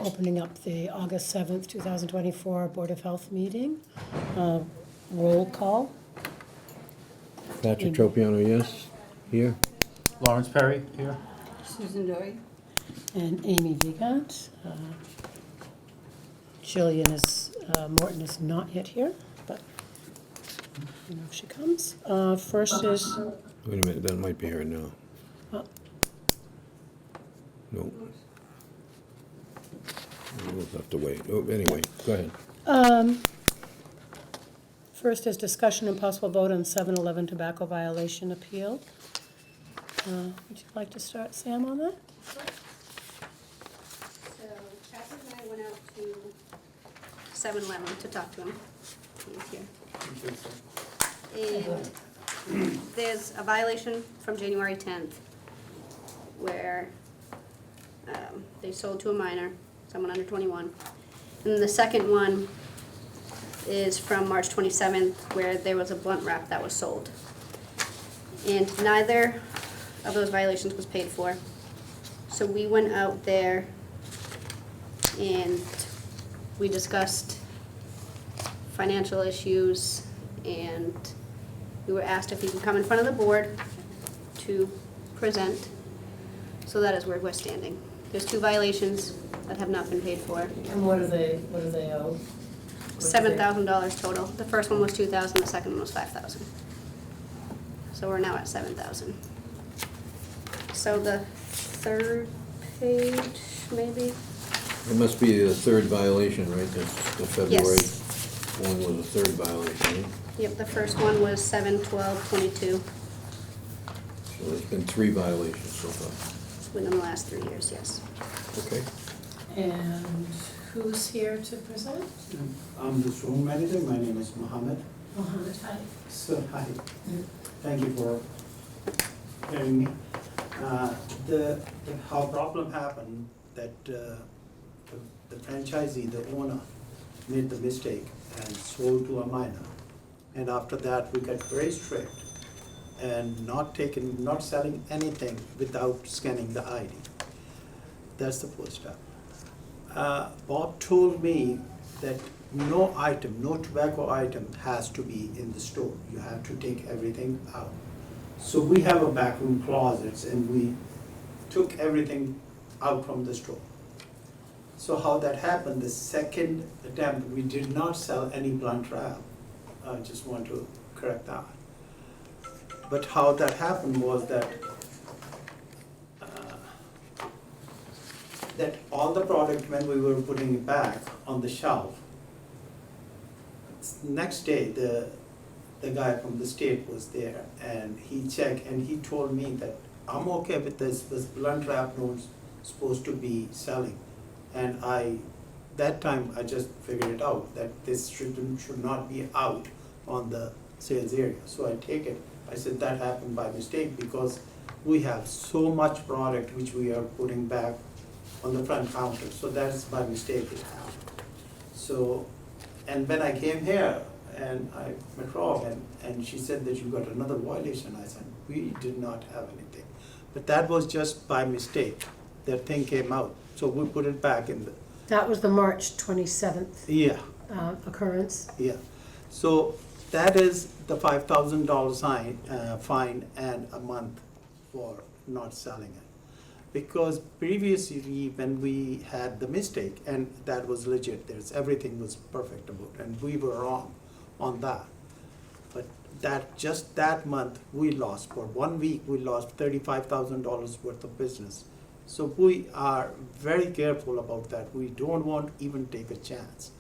opening up the August 7th, 2024 Board of Health meeting. Roll call. Patrick Tropiano, yes. Here. Lawrence Perry here. Susan Dory. And Amy Vigant. Jillian Morton is not yet here, but you know if she comes. First is, Wait a minute, that might be her now. oh, No. We'll have to wait. Oh, anyway, go ahead. first is discussion and possible vote on 7-Eleven tobacco violation appeal. Would you like to start, Sam, on that? So Chapman and I went out to 7-Eleven to talk to him. He's here. And there's a violation from January 10th where they sold to a minor, someone under 21. And the second one is from March 27th where there was a blunt wrap that was sold. And neither of those violations was paid for. So we went out there and we discussed financial issues, and we were asked if we could come in front of the board to present. So that is where we're standing. There's 2 violations that have not been paid for. And what do they owe? $7,000 total. The first one was $2,000, the second one was $5,000. So we're now at $7,000. So the third page, maybe? It must be the third violation, right? The February Yes. one was the third violation. Right? Yep, the first one was 7/12/22 So there's been 3 violations so far. within the last 3 years, yes. Okay. And who's here to present? I'm the store manager. My name is Mohammed. Mohammed, hi. So, hi. Thank you for hearing me. How problem happened that the franchisee, the owner, made the mistake and sold to a minor. And after that, we got very strict and not selling anything without scanning the ID. That's the first step. Bob told me that no tobacco item has to be in the store. You have to take everything out. So we have a backroom closets and we took everything out from the store. So how that happened, the second attempt, we did not sell any blunt wrap. I just want to correct that. But how that happened was that all the product, when we were putting it back on the shelf, next day the guy from the state was there and he checked and he told me that I'm okay with this blunt wrap notes supposed to be selling. And that time I just figured it out that this should not be out on the sales area. So I take it. I said that happened by mistake because we have so much product which we are putting back on the front counter. So that is by mistake it happened. So, and when I came here and I met Rob and she said that you got another violation, I said, we did not have anything. But that was just by mistake. That thing came out. So we put it back in the. That was the March 27th Yeah. Occurrence. Yeah. So that is the $5,000 fine and a month for not selling it. Because previously when we had the mistake, and that was legit, everything was perfect about it, and we were wrong on that. But just that month, we lost, for 1 week, we lost $35,000 worth of business. So we are very careful about that. We don't want to even take a chance.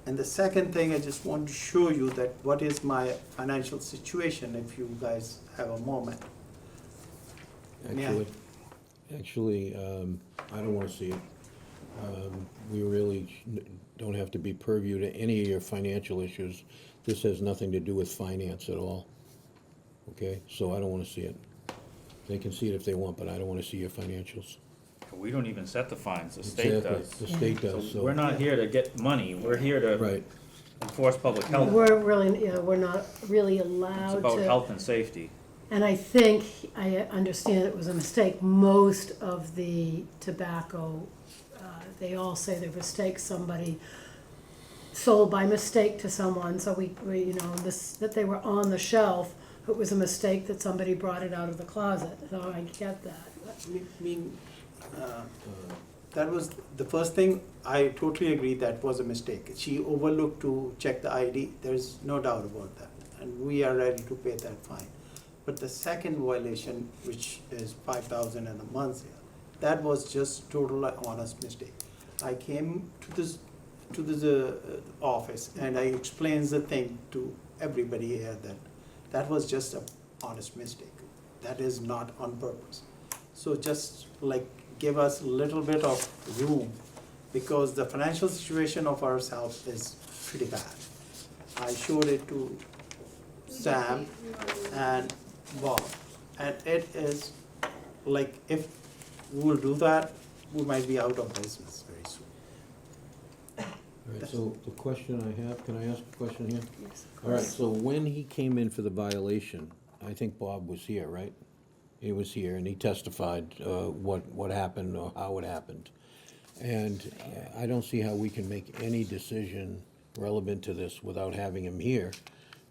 And the second thing, I just want to show you that what is my financial situation, if you guys have a moment. Actually, I don't want to see it. We really don't have to be purview to any of your financial issues. This has nothing to do with finance at all. Okay, so I don't want to see it. They can see it if they want, but I don't want to see your financials. We don't even set the fines, the state Exactly, does. the state does, so. We're not here to get money, we're here to Right, enforce public health. We're not really It's allowed about to. health and safety. And I think, I understand it was a mistake, most of the tobacco, they all say they're mistakes, somebody sold by mistake to someone, so we, you know, that they were on the shelf, it was a mistake that somebody brought it out of the closet, so I get that. I mean, that was the first thing, I totally agree that was a mistake. She overlooked to check the ID, there's no doubt about that, and we are ready to pay that fine. But the second violation, which is 5,000 in a month, that was just total honest mistake. I came to this office and I explained the thing to everybody here that that was just an honest mistake. That is not on purpose. So just like give us a little bit of room, because the financial situation of ourselves is pretty bad. I showed it to Sam and Bob, and it is like, if we will do that, we might be out of business very soon. All right, so the question I have, can I ask a question here? Yes, of All right, course. so when he came in for the violation, I think Bob was here, right? He was here and he testified what happened or how it happened. And I don't see how we can make any decision relevant to this without having him here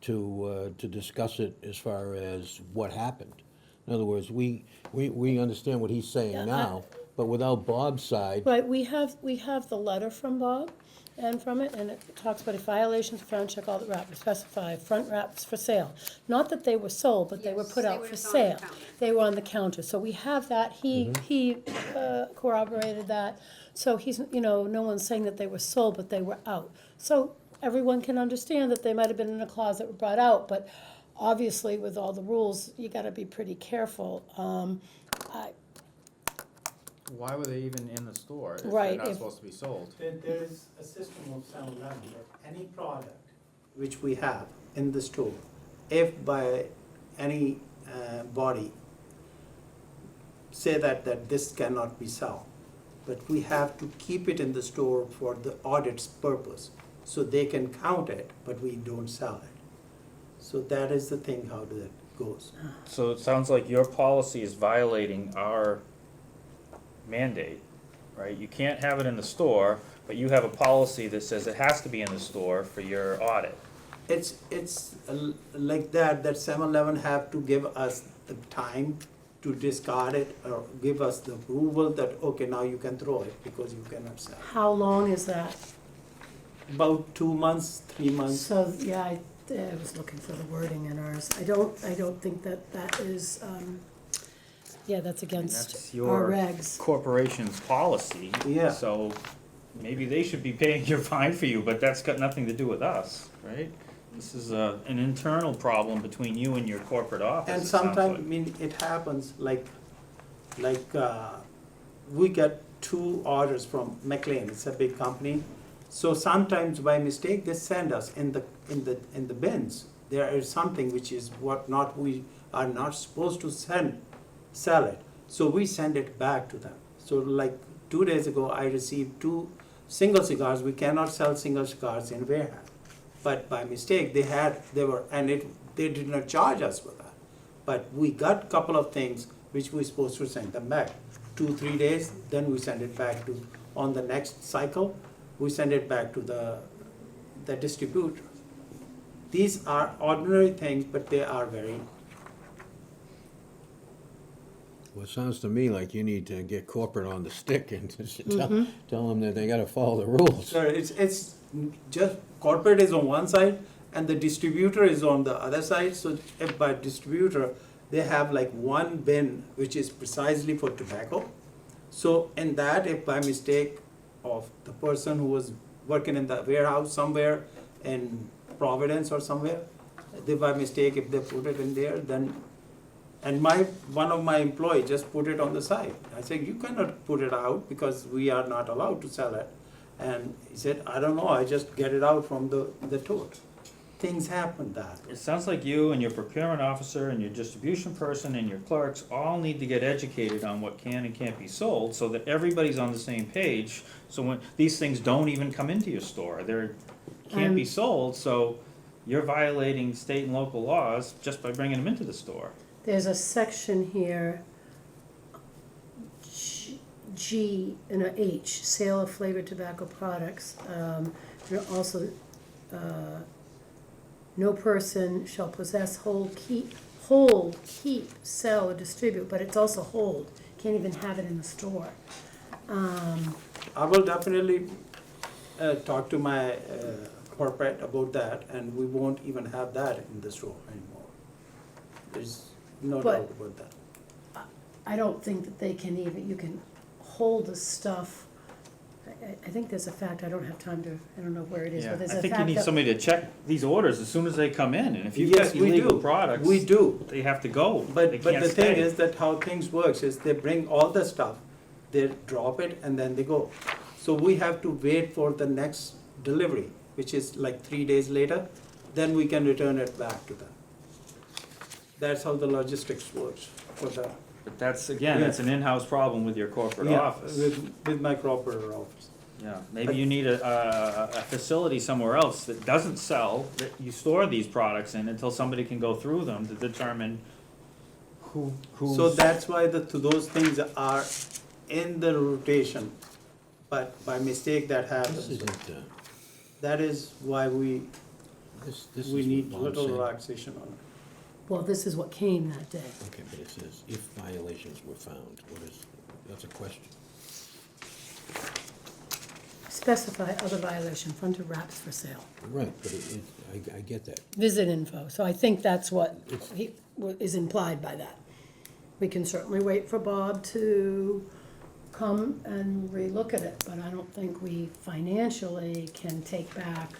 to discuss it as far as what happened. In other words, we understand what he's Yeah, saying now, but without Bob's side, Right, we have the letter from Bob, and from it, and it talks about if violations of front check all the wrappers specify front wraps for sale. Not that they were sold, but they were Yes, put they out were for just on the sale. counter. They were on the counter, so we have that, he corroborated that. So he's, you know, no one's saying that they were sold, but they were out. So everyone can understand that they might have been in a closet, were brought out, but obviously with all the rules, you gotta be pretty careful. Why were they even in the store if they're Right, not if- supposed to be sold? There is a system of 7-Eleven that any product which we have in the store, if by any body say that this cannot be sold, but we have to keep it in the store for the audit's purpose, so they can count it, but we don't sell it. So that is the thing, how that goes. So it sounds like your policy is violating our mandate, right? You can't have it in the store, but you have a policy that says it has to be in the store for your audit. It's like that 7-Eleven have to give us the time to discard it, or give us the approval that, okay, now you can throw it because you cannot sell. How long is that? About 2 months, 3 months. So, yeah, I was looking for the wording in ours. I don't think that is, yeah, that's That's against your our regs. corporation's policy. Yeah. So maybe they should be paying your fine for you, but that's got nothing to do with us, right? This is an internal problem between you and your corporate office. And it sounds sometimes, I like. mean, it happens like we get 2 orders from McLean, it's a big company. So sometimes by mistake, they send us in the bins. There is something which is we are not supposed to sell it. So we send it back to them. So like 2 days ago, I received 2 single cigars. We cannot sell single cigars in Wareham. But by mistake, they did not charge us for that. But we got couple of things which we're supposed to send them back. 2-3 days, then we send it back to, on the next cycle, we send it back to the distributor. These are ordinary things, but they are very, well, it sounds to me like you need to get corporate on the stick and just tell them that they gotta follow the rules. so it's just, corporate is on one side and the distributor is on the other side. So if by distributor, they have like one bin which is precisely for tobacco. So in that, if by mistake of the person who was working in the warehouse somewhere in Providence or somewhere, they by mistake, if they put it in there, then, and one of my employees just put it on the side. I said, you cannot put it out because we are not allowed to sell it. And he said, I don't know, I just get it out from the tote. Things happen that way. It sounds like you and your procurement officer and your distribution person and your clerks all need to get educated on what can and can't be sold so that everybody's on the same page. So when these things don't even come into your store, they can't be sold, so you're violating state and local laws just by bringing them into the store. There's a section here, G and a H, sale of flavored tobacco products. There are also, no person shall possess, hold, keep, sell, or distribute, but it's also hold. Can't even have it in the store. I will definitely talk to my corporate about that, and we won't even have that in the store anymore. There's no But- doubt about that. I don't think that they can even, you can hold the stuff. I think there's a fact, I don't have time to, I don't know where it is, Yeah, but there's I a think you fact need that, somebody to check these orders as soon as they come in, and if you've Yes, got we illegal do. products, We do. they have to go. But They the can't thing stay. is that how things works is they bring all the stuff, they drop it, and then they go. So we have to wait for the next delivery, which is like 3 days later, then we can return it back to them. That's how the logistics works for that. But that's, again, Yeah. that's an in-house problem with your corporate Yeah, office. with my corporate office. Yeah, maybe you need a facility somewhere else that doesn't sell, that you store these products in until somebody can go through them to determine who's. So that's why those things are in the rotation, but by mistake that This happens. isn't, That is why we this is need what Bob's little saying. relaxation on it. well, this is what came that day. Okay, but it says if violations were found, that's a question. Specify other violation, fronted wraps for sale. Right, but I get that. Visit info, so I think that's what It's- is implied by that. We can certainly wait for Bob to come and relook at it, but I don't think we financially can take back,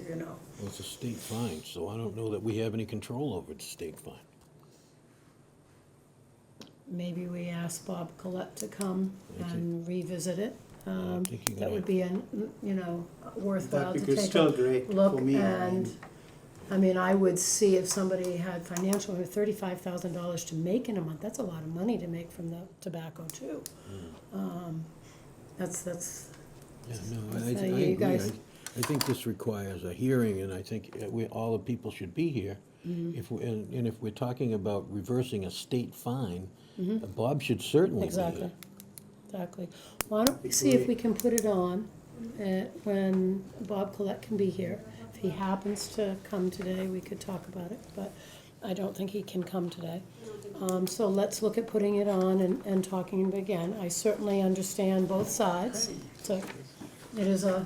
you know. Well, it's a state fine, so I don't know that we have any control over the state fine. Maybe we ask Bob Collette to come Okay. and revisit it. think you're That would be, you know, worthwhile That'd to be take still a great for look me. and, I mean, I would see if somebody had financial, $35,000 to make in a month, that's a lot of money to make from the tobacco too. That's, Yeah, no, So I you agree. guys- I think this requires a hearing, and I think all the people should be here. Mm-hmm. And if we're talking about reversing a state fine, Bob should certainly be here. exactly, exactly. Why don't we see if we can put it on, when Bob Collette can be here. If he happens to come today, we could talk about it, but I don't think he can come today. So let's look at putting it on and talking again. I certainly understand both sides, so it is a,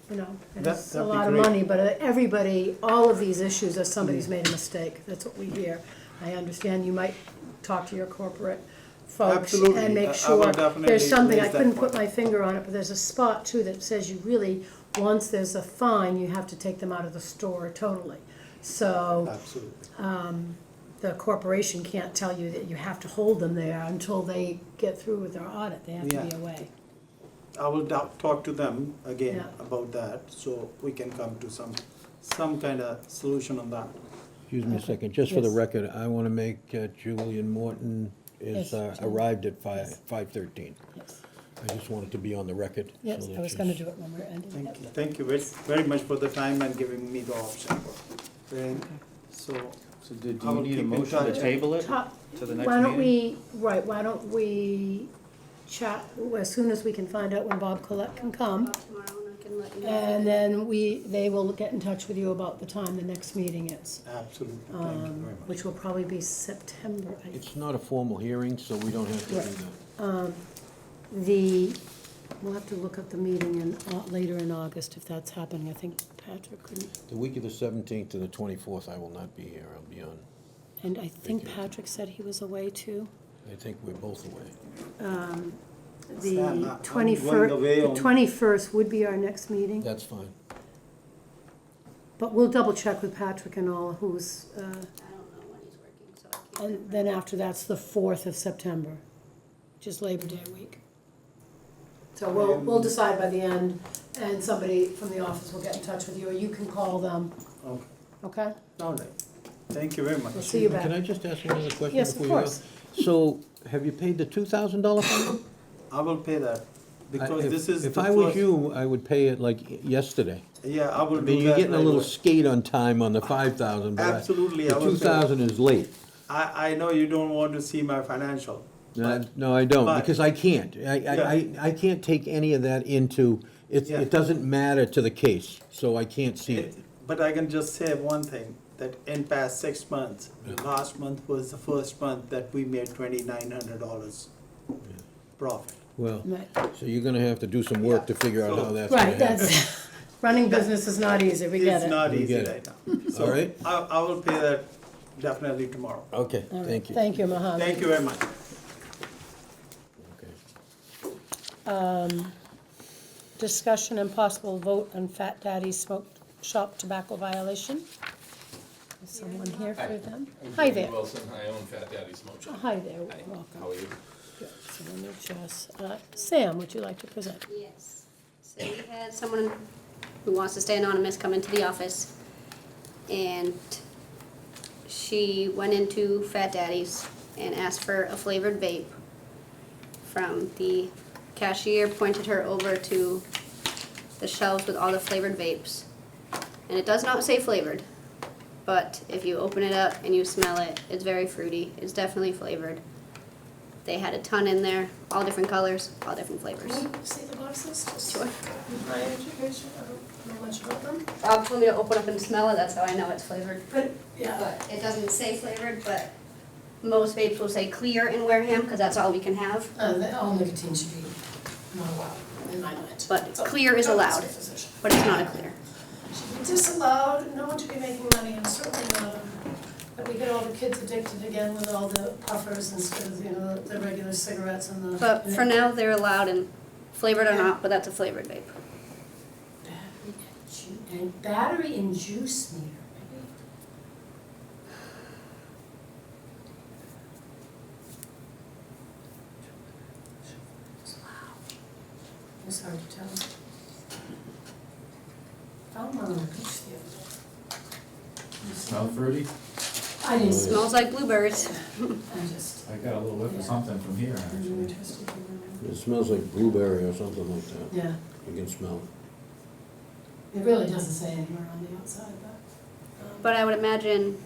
you know, it is a That'd be lot of great. money, but everybody, all of these issues are somebody's made a mistake, that's what we hear. I understand you might talk to your corporate folks Absolutely. and I make will sure, definitely there's something, I raise that couldn't put point. my finger on it, but there's a spot too that says you really, once there's a fine, you have to take them out of the store totally. So, Absolutely. the corporation can't tell you that you have to hold them there until they get through with their audit, they have to be Yeah. away. I will talk to them again Yeah. about that, so we can come to some kind of solution on that. Excuse me a second, just for the Yes. record, I want to make Julian Morton is Yes, arrived at Yes. 5:13. Yes, I just wanted to be on the record. yes, so I that was you- gonna do it when we're ending. Yep. Thank you very much for the time and giving me the option. And so, So do I you will need a keep in motion to touch. table it Top- to the next Why don't meeting? why don't we chat, as soon as we can find out when Bob Collette can come, About tomorrow, and I can let you know. and then they will get in touch with you about the time the next meeting is, absolutely, thank you very much. which will probably be September, I It's not a formal hearing, so we don't have to do Right. that. we'll have to look up the meeting in, later in August if that's happening. I think Patrick couldn't, The week of the 17th to the 24th, I will not be here, I'll be on, and I think Patrick said he was away too. I think we're both away. Sam, The I'm going 21st, away the on- 21st would be our next meeting, That's fine. but we'll double check with Patrick and all who's, I don't know when he's working, so I can't. and then after that's the 4th of September, which is Labor Day week. So we'll decide by the end, and somebody from the office will get in touch with you, or you can call them, Okay, okay? all right. Thank you very much. We'll see you back. Can I just ask one other question Yes, of before you go? course. So, have you paid the $2,000 fine? I will pay that, because If- this is If the I was first- you, I would pay it like yesterday. Yeah, I will I do mean, you're that getting a right little away. skate on time on the 5,000, but Absolutely, the I will pay 2,000 is late. I know you don't want to see my financial, No, I don't, but- because I can't. Yeah. I can't take any of that into, Yeah. it doesn't matter to the case, so I can't see it. But I can just say one thing, that in past 6 months, last month was the first month that we made $2,900 profit. Well, Right. so you're gonna have to do some work to figure out how that's gonna Right, happen. that's, running business is not easy, we get It's it. not We easy get right it. now. So All right. I will pay that definitely tomorrow. Okay, All right, thank you. Thank you, Mohammed. Thank you very much. Okay. Discussion and possible vote on Fat Daddy's smoke shop tobacco violation. Is someone here for them? Hi I'm Jamie there. Wilson, I own Fat Daddy Smoke Shop. Hi there, Hi, welcome. how are you? Good. So let me just, Sam, would you like to present? Yes. So we had someone who wants to stay anonymous come into the office, and she went into Fat Daddy's and asked for a flavored vape. From the cashier pointed her over to the shelves with all the flavored vapes. And it does not say flavored, but if you open it up and you smell it, it's very fruity. It's definitely flavored. They had a ton in there, all different colors, all different flavors. See the boxes? Just Sure. my education, I don't know much about them. Bob told me to open up and smell it, that's how I know it's flavored. But, yeah, But it doesn't say flavored, but most vapes will say clear in Wareham, because that's all we can have. all nicotine should be not allowed, in my mind. But So, clear is don't allowed. say physician. But it's not a clear. Should be disallowed, no one should be making money, and certainly not, that we get all the kids addicted again with all the puffers instead of, the regular cigarettes and the. But for now, they're allowed and flavored or not, but that's a flavored vape. Battery and juice meter, maybe? It's hard to tell. Found one on the beach the other day. Smell fruity? I didn't, Smells like blueberries. I just, I got a little whiff of something from here, I'm actually. interested in It smells like blueberry or something like that. that. Yeah, You can smell it. it really doesn't say anywhere on the outside, but. But I would imagine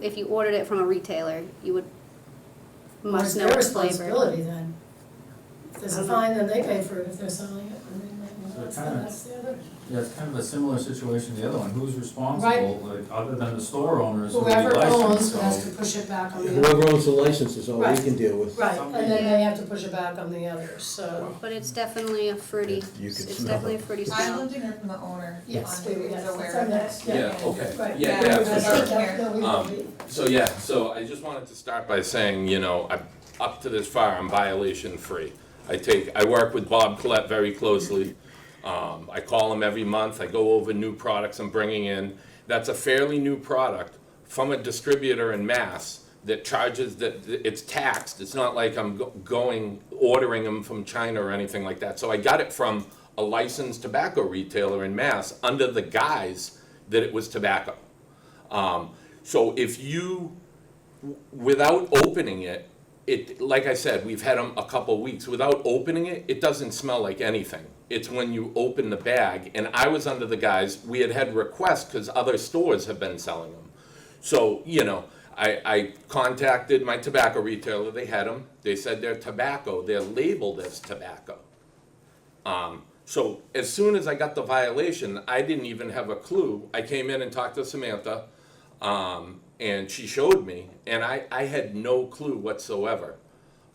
if you ordered it from a retailer, you would, must know Well, it's it's their flavored. responsibility then. If there's a fine, then they pay for it if they're selling it, I mean, So that's, kinda- that's the other. Yeah, it's kind of a similar situation to the other one. Who's responsible, like, other than the store owners who we Whoever owns license, has to so. push it back on the other. Whoever owns the license is all we Right. can deal with. Right, and then they have to push it back on the others, so. But it's definitely a fruity, You can it's smell definitely a it. fruity I smell. lived in here from the owner, Yes, on who we- is yes, aware that's of our it. next, Yeah, okay. Right. Yeah, Yeah, for that's sure. right. No, we will be. So yeah, so I just wanted to start by saying, I'm up to this far, I'm violation free. I work with Bob Collette very closely. I call him every month, I go over new products I'm bringing in. That's a fairly new product from a distributor in Mass that charges, that it's taxed. It's not like I'm ordering them from China or anything like that. So I got it from a licensed tobacco retailer in Mass under the guise that it was tobacco. So if you, without opening it, like I said, we've had them a couple weeks. Without opening it, it doesn't smell like anything. It's when you open the bag. And I was under the guise, we had requests because other stores have been selling them. So, I contacted my tobacco retailer. They had them. They said they're tobacco. They're labeled as tobacco. So as soon as I got the violation, I didn't even have a clue. I came in and talked to Samantha. And she showed me, and I had no clue whatsoever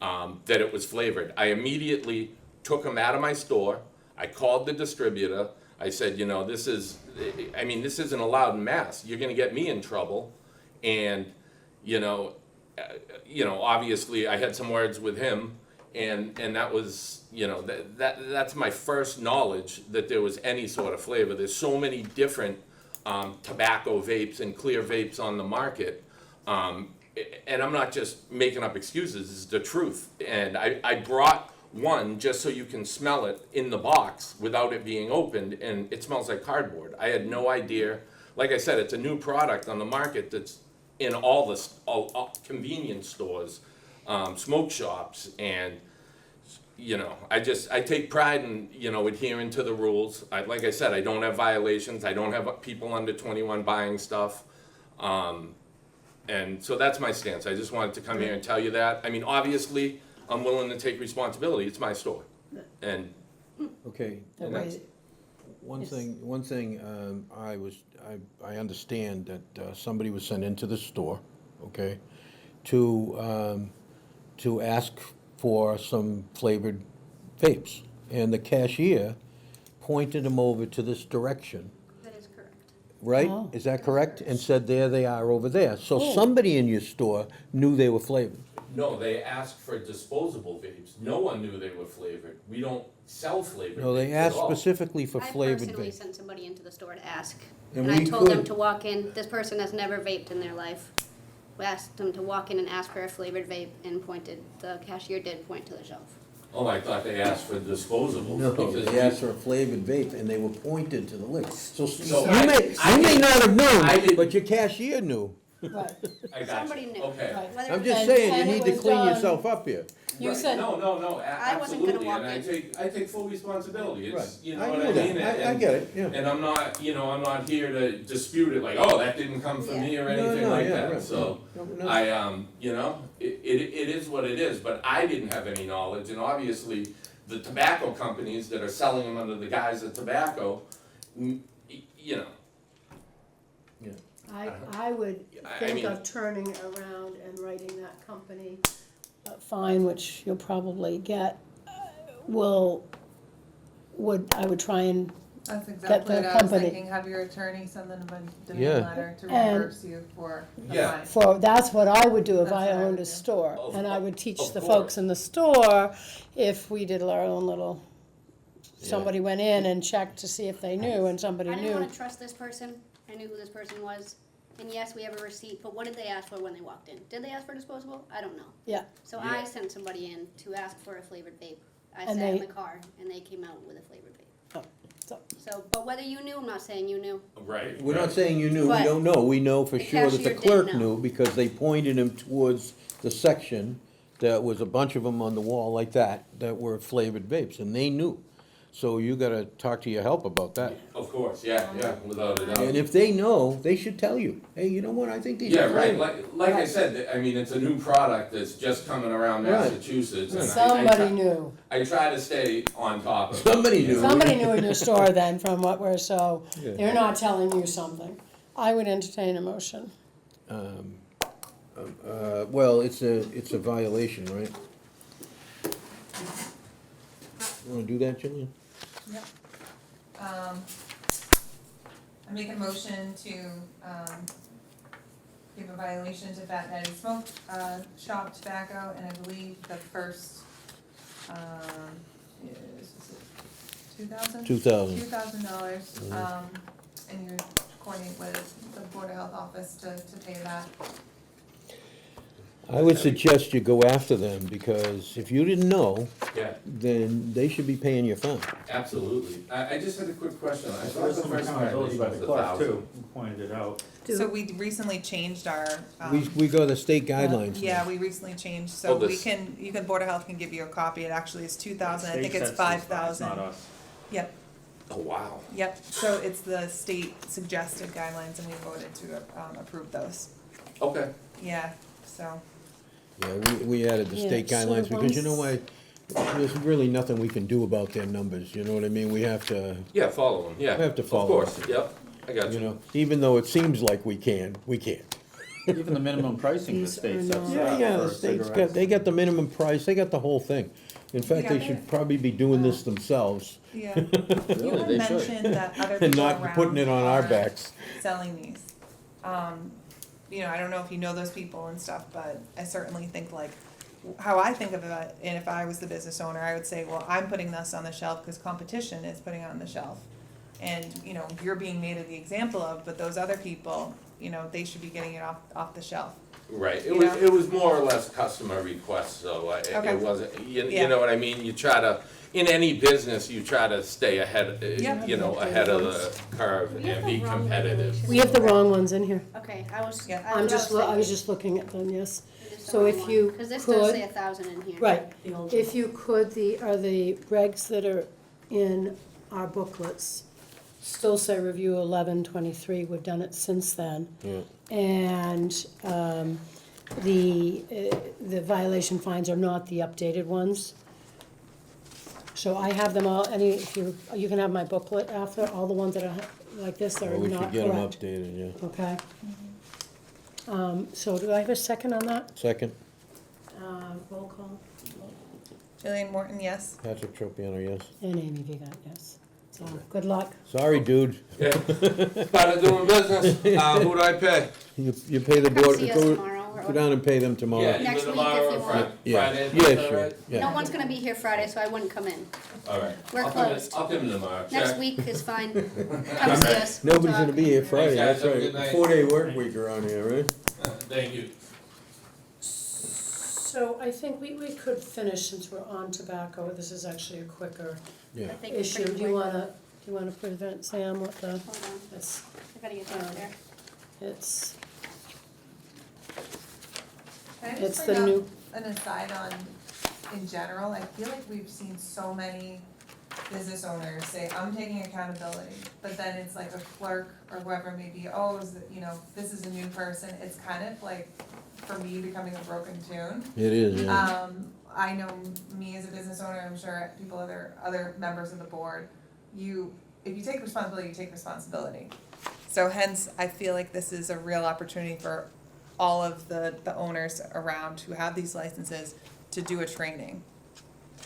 that it was flavored. I immediately took them out of my store. I called the distributor. I said, this isn't allowed in Mass. You're gonna get me in trouble. And, obviously I had some words with him, and that was, that's my first knowledge that there was any sort of flavor. There's so many different tobacco vapes and clear vapes on the market. And I'm not just making up excuses, it's the truth. And I brought one just so you can smell it in the box without it being opened, and it smells like cardboard. I had no idea. Like I said, it's a new product on the market that's in all convenience stores, smoke shops, and I take pride in, adhering to the rules. Like I said, I don't have violations. I don't have people under 21 buying stuff. And so that's my stance. I just wanted to come here and tell you that. I mean, obviously, I'm willing to take responsibility. It's my store. And Okay, That and way- that's, one thing, I understand that somebody was sent into the store, okay, to ask for some flavored vapes. And the cashier pointed them over to this direction, That is correct. right? Oh. Is that correct? And said, there they are over there. So Oh. somebody in your store knew they were flavored. no, they asked for disposable vapes. No one knew they were flavored. We don't sell flavored No, they vapes at asked all. specifically for I flavored personally vapes. sent somebody into the store to ask, And and I we told them could- to walk in, this person has never vaped in their life. We asked them to walk in and ask for a flavored vape, and the cashier did point to the shelf. Oh, I thought they asked for disposables. No, because they we- asked for a flavored vape, and they were pointed to the list. So So you I may didn't- not have I known, didn't- but your cashier knew. Right, I got Somebody you. knew. Okay. right. Whether I'm it just was- saying, you and it need to was clean done- yourself up here. You Right. said, No, I wasn't gonna absolutely, walk and in. I take full responsibility, Right. it's, you know I what know I that. mean? I And- get it, yeah. And I'm not, I'm not here to dispute it, like, oh, that didn't come from me or No, anything no, like yeah, that, right. so. No, no. It is what it is, but I didn't have any knowledge, and obviously, the tobacco companies that are selling them under the guise of tobacco, you know, I would I think mean- of turning around and writing that company a fine, which you'll probably get, I would try and, That's the exactly what I was company. thinking, have your attorney send them a Yeah. demand letter to And- reimburse you for the Yeah. fine. that's what I would do if That's I what I owned would a do. store. Of And I cour- would teach of the course. folks in the store, if we did our own little, somebody went in and checked to see if they knew, and somebody I didn't knew. wanna trust this person, I knew who this person was, and yes, we have a receipt, but what did they ask for when they walked in? Did they ask for disposable? I don't know. Yeah, So Yeah. I sent somebody in to ask for a flavored vape. I And sat in they- the car, and they came out with a flavored vape. so, So, but whether you knew, I'm not saying you knew. right. We're not right. saying you knew, we But don't know, we know for the sure that the cashier did clerk know. knew, because they pointed him towards the section that was a bunch of them on the wall like that were flavored vapes, and they knew. So you gotta talk to your help about that. Of course, yeah, without a doubt. And if they know, they should tell you, hey, you know what, I think these Yeah, are right, flavored. like I said, I mean, it's a new product that's just coming around Right. Massachusetts, and somebody knew. I try to stay on top of it. Somebody knew. Somebody knew in your store then from what we're, so Yeah. they're not telling you something. I would entertain a motion. Well, it's a violation, right? You wanna do that, Jillian? Yep. I make a motion to, give a violation to Fat Daddy Smoke, Shop Tobacco, and I believe the first, is $2,000? $2,000. $2,000, and you coordinate with the Board of Health office to pay that. I would suggest you go after them, because if you didn't know, Yeah, then they should be paying your fine. absolutely. I just had a quick question. I thought There's the some first accountability by violation the was clerk 1,000. too, who pointed it out. So we recently changed our, We got the state guidelines now. yeah, we recently changed, Oh, so we this- can, Board of Health can give you a copy, it actually is 2,000, I State think it's sets these fines, 5,000. Not us. Yep, Oh, wow. yep, so it's the state suggested guidelines and we voted to, approve those, Okay. yeah, so. Yeah, we added the Yeah, state so guidelines, because you know once- why, there's really nothing we can do about their numbers, you know what I mean? We have to, Yeah, follow them, yeah. We have to follow Of course, them. yep, I got you you. know, even though it seems like we can't. Even the minimum pricing the These state are sets not- Yeah, up yeah, for the state's got, cigarettes. they got the minimum price, they got the whole thing. In fact, Yeah, they they- should probably be doing this themselves, Yeah, you had they should. mentioned that other and people not putting it on our around backs. are selling these. I don't know if you know those people and stuff, but I certainly think like, how I think of it, and if I was the business owner, I would say, well, I'm putting this on the shelf because competition is putting it on the shelf. And, you're being made the example of, but those other people, they should be getting it off the shelf. Right, You know? it was more or less customer request, so Okay. it wasn't, you Yeah. know what I mean? You try to, in any business, you try to stay ahead, Yeah. ahead of the curve We have and the be wrong competitive. regulations. We have the wrong ones in here. Okay, I was, Yeah. I was just looking at them, yes. So So if you Cause this does could- say 1,000 in here. Right, if you could, are the regs that are in our booklets still say review 11/23, we've done it since then. Yeah. And the violation fines are not the updated ones. So I have them all, if you can have my booklet after, all the ones that are like this are Well, we not should get them correct. updated, yeah. Okay. So do I have a second on that? Second, Roll call. Jillian Morton, yes. Patrick Tropiano, yes. And Amy Vigat, yes. So, good luck. Sorry, dude. Yeah. Started doing business, who do I pay? You pay the Come board, see us tomorrow, or go down and pay them tomorrow. Yeah, Next either week if tomorrow you or want. Yeah, Friday. yeah, is that sure, right? yeah. No one's gonna be here Friday, so I wouldn't come in. All right. We're I'll come in- closed. I'll come in tomorrow. Next Check. week is fine. Come see us. We'll Nobody's gonna talk. be here Friday, Thanks, that's guys. Have a right. good night. 4-day work week around here, right? Thank you. So I think we could finish, since we're on tobacco, this is actually a quicker Yeah. I think we're issue. pretty Do you quick. wanna present, Sam, what the, Hold on, it's, I gotta get down there. it's, Can I It's just the bring new- up an aside on, in general, I feel like we've seen so many business owners say, I'm taking accountability, but then it's like a clerk or whoever may be, oh, this is a new person, it's kind of like, for me, becoming a broken tune. It is, yeah. I know me as a business owner, I'm sure people, other members of the board, if you take responsibility, you take responsibility. So hence, I feel like this is a real opportunity for all of the owners around who have these licenses to do a training.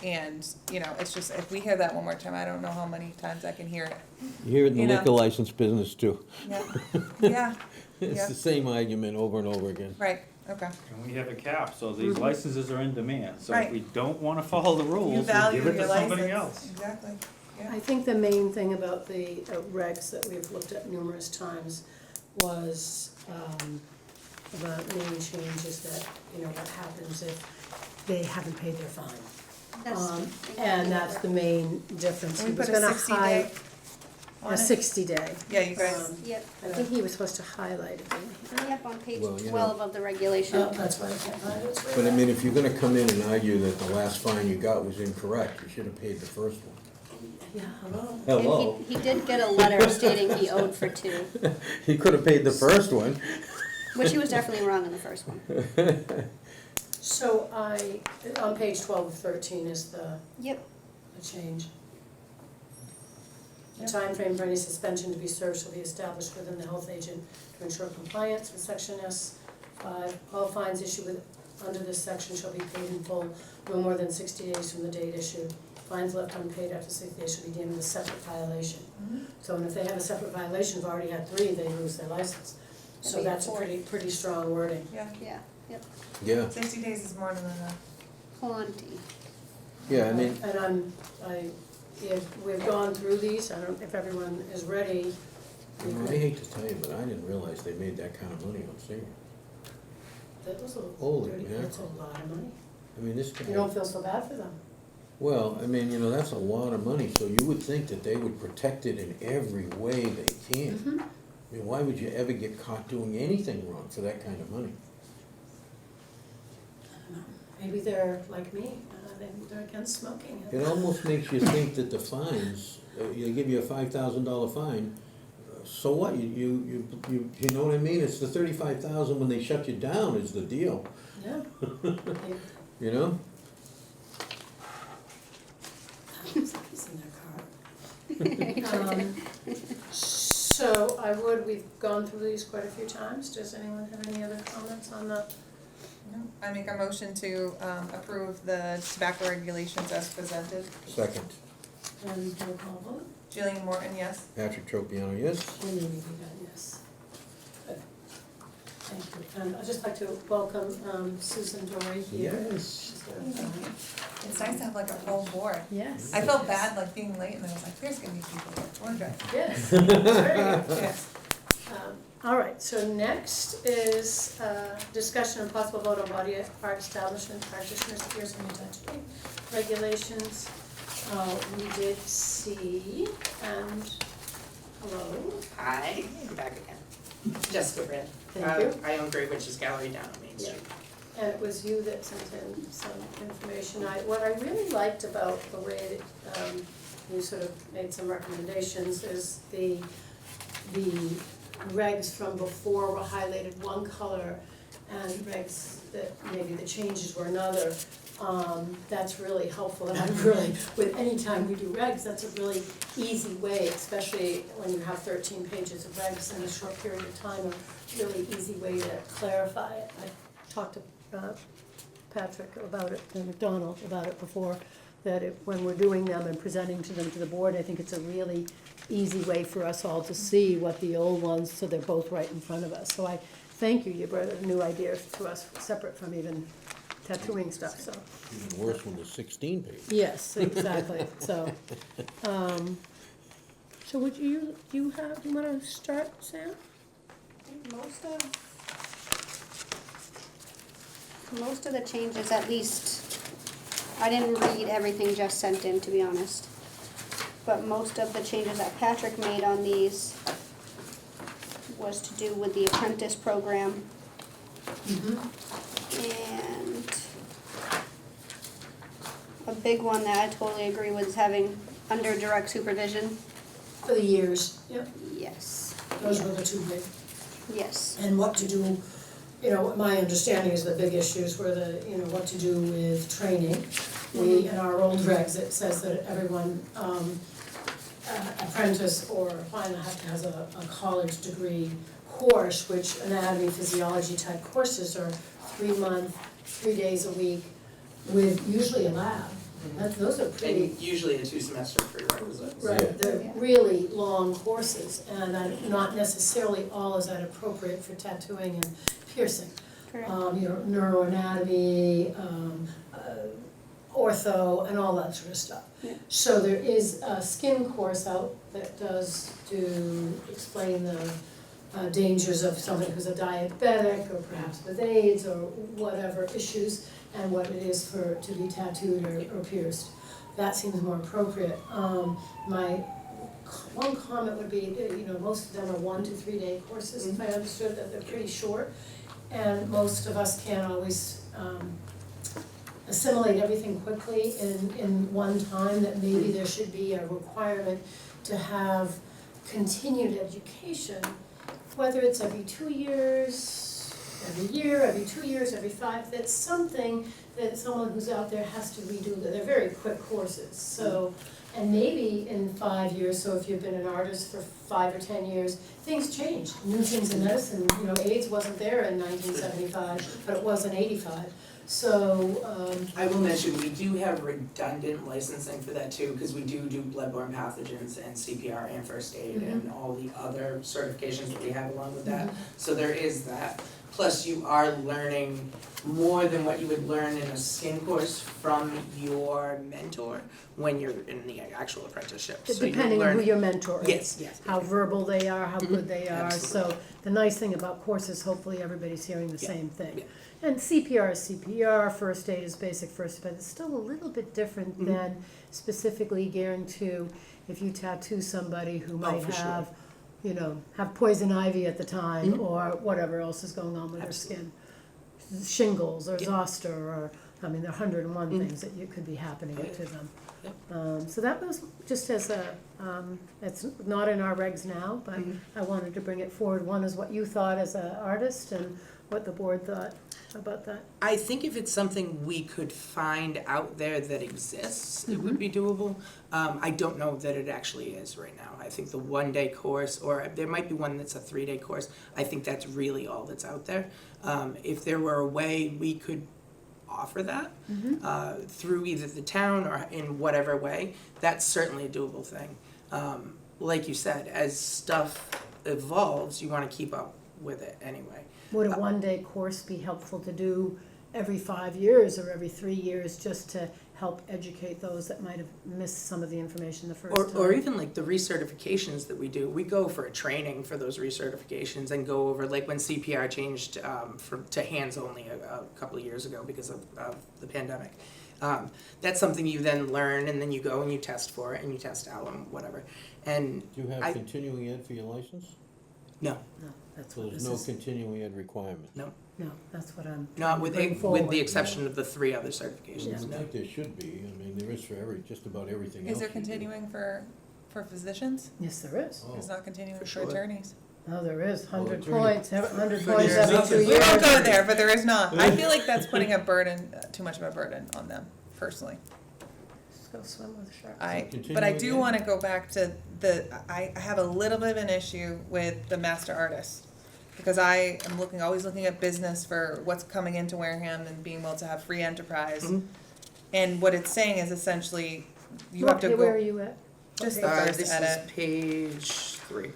And, it's just, if we hear that one more time, I don't know how many times I can hear it. You hear it in the you know. liquor license business too. Yeah, yeah, It's Yeah. the same argument over and over again. right, okay. And we have a cap, so these licenses are in demand, so if Right. we don't wanna follow the You rules, we value give it your to somebody license. else. Exactly, yeah. I think the main thing about the regs that we've looked at numerous times was, the main change is that, what happens if they haven't paid their fine. That's And that's the main difference. And He we was put a gonna 60 hi- day A on it. 60-day. Yeah, you guys, Yep, I think he was supposed to highlight it, didn't he? yep, on page Well, you know. 12 of the regulation. Oh, that's why I can't find it. It's way But I back. mean, if you're gonna come in and argue that the last fine you got was incorrect, you should have paid the first one. Yeah, hello. And Hello? he did get a letter stating he owed for 2, He could have paid the first one. which he was definitely wrong in the first one. So on page 12 of 13 is the Yep, change. The timeframe for any suspension to be served shall be established within the health agent to ensure compliance with section S5. All fines issued under this section shall be paid in full no more than 60 days from the date issued. Fines left unpaid after 60 days should be deemed a separate violation. So, and if they have a separate violation, have already had 3, they lose their license. So That'd be that's a 4. pretty strong wording. yeah, yeah, yep, Yeah, 60 days is more than enough. plenty. yeah, I mean, And we've gone through these, I don't, if everyone is ready, we I could, hate to tell you, but I didn't realize they made that kind of money on senior. that was Holy that's a mackerel. lot of money. I mean, this guy. You don't feel so bad for them. Well, I mean, that's a lot of money, so you would think that they would protect it in every way they can. Mm-hmm. I mean, why would you ever get caught doing anything wrong for that kind of money? I don't know. Maybe they're like me, they're against smoking. It almost makes you think that the fines, they give you a $5,000 fine, so what? You know what I mean? It's the 35,000 when they shut you down is the deal, Yeah. you know? It's in their car. So we've gone through these quite a few times. Does anyone have any other comments on the? No, I make a motion to approve the tobacco regulations as presented. Second, And roll call vote? Jillian Morton, yes. Patrick Tropiano, yes? And Amy Vigat, yes. Good. Thank you. And I'd just like to welcome Susan Dory here. Yes. She's gonna sign. It's nice to have like a full board. Yes. I felt bad like being late and I was like, there's gonna be people here, wondering. Yes. That's very good. Yes. All right, so next is discussion and possible vote on body art establishment practitioners' peers and intensity regulations. We did see, and, hello, Hi, I'm back again. Jessica Britt. Thank you. I own Great Witches Gallery down on Main Street. and it was you that sent in some information. What I really liked about the way you sort of made some recommendations, is the regs from before were highlighted one color, and regs that maybe the changes were another. That's really helpful, and I really, with any time we do regs, that's a really easy way, especially when you have 13 pages of regs in a short period of time, a really easy way to clarify it. I talked to Patrick about it, and McDonald about it before, that when we're doing them and presenting to them to the board, I think it's a really easy way for us all to see what the old ones, so they're both right in front of us. So I thank you, you brought a new idea to us, separate from even tattooing stuff, so. Even worse when there's 16 pages. Yes, exactly, so. So would you wanna start, Sam? Most of the changes, at least, I didn't read everything just sent in, to be honest. But most of the changes that Patrick made on these was to do with the apprentice program. And a big one that I totally agree with is having under direct supervision. For the years, yep, Yes, those were the two big. yes. And what to do, you know, my understanding is the big issues were what to do with training. We, in our old regs, it says that everyone, apprentice or final has a college degree course, which anatomy, physiology type courses are 3 months, 3 days a week, with usually a lab. Those are pretty. And usually a 2-semester prerequisite. Right, they're really long courses, and not necessarily all is that appropriate for tattooing and piercing. Correct. Neuroanatomy, ortho, and all that sort of stuff. Yeah. So there is a skin course out that does explain the dangers of somebody who's a diabetic, or perhaps with AIDS, or whatever issues, and what it is to be tattooed or pierced. That seems more appropriate. My one comment would be, most of them are 1 to 3 day courses, if I understood that they're pretty short. And most of us can't always assimilate everything quickly in one time, that maybe there should be a requirement to have continued education, whether it's every 2 years, every year, every 2 years, every 5, that's something that someone who's out there has to redo. They're very quick courses, so, and maybe in 5 years, so if you've been an artist for 5 or 10 years, things change. New things in medicine, AIDS wasn't there in 1975, but it was in 85. So, I will mention, we do have redundant licensing for that too, because we do bloodborne pathogens and CPR and first aid and all the other certifications that we have along with that. So there is that. Plus you are learning more than what you would learn in a skin course from your mentor when you're in the actual apprenticeship. So you're Depending on who learning- your mentor is. Yes. How verbal they are, how good they are, Absolutely. so the nice thing about courses, hopefully everybody's hearing the same thing. Yeah. And CPR is CPR, first aid is basic first aid, but it's still a little bit different than specifically gearing to, if you tattoo somebody who might for sure. have, have poison ivy at the time, or whatever else is going on with their skin. Shingles, or zoster, or, there are 101 things that could be happening to them. So that was just as it's not in our regs now, but I wanted to bring it forward. One is what you thought as an artist, and what the board thought about that. I think if it's something we could find out there that exists, it would be doable. I don't know that it actually is right now. I think the 1 day course, or there might be one that's a 3 day course, I think that's really all that's out there. If there were a way we could offer that through either the town or in whatever way, that's certainly a doable thing. Like you said, as stuff evolves, you want to keep up with it anyway. Would a 1 day course be helpful to do every 5 years or every 3 years, just to help educate those that might have missed some of the information the first time? Or even like the recertifications that we do, we go for a training for those recertifications and go over, like when CPR changed to hands only a couple of years ago because of the pandemic. That's something you then learn, and then you go and you test for it, and you test out and whatever. And Do you have I- continuing ed for your license? no, That's So what there's this no is. continuing ed requirement. No, No, that's what I'm. not with, bringing with forward. the exception of the 3 other I certifications, would no. think there should be, I mean, there is for just about everything else. Is there you do. continuing for physicians? Yes, there is. Oh. There's not continuing For for sure. attorneys? No, there is, 100 attorney- points, 100 For points there's every nothing- 2 We years. won't go there, but there is not. I feel like that's putting a burden, too much of a burden on them, personally. Just go swim with sharks. But I continuing do ed? wanna go back to I have a little bit of an issue with the master artist. Because I am always looking at business for what's coming into Wareham and being able to have free enterprise. Mhm. And what it's saying is essentially, you have to Where are go, you at? just Okay. the first This edit. is page 3.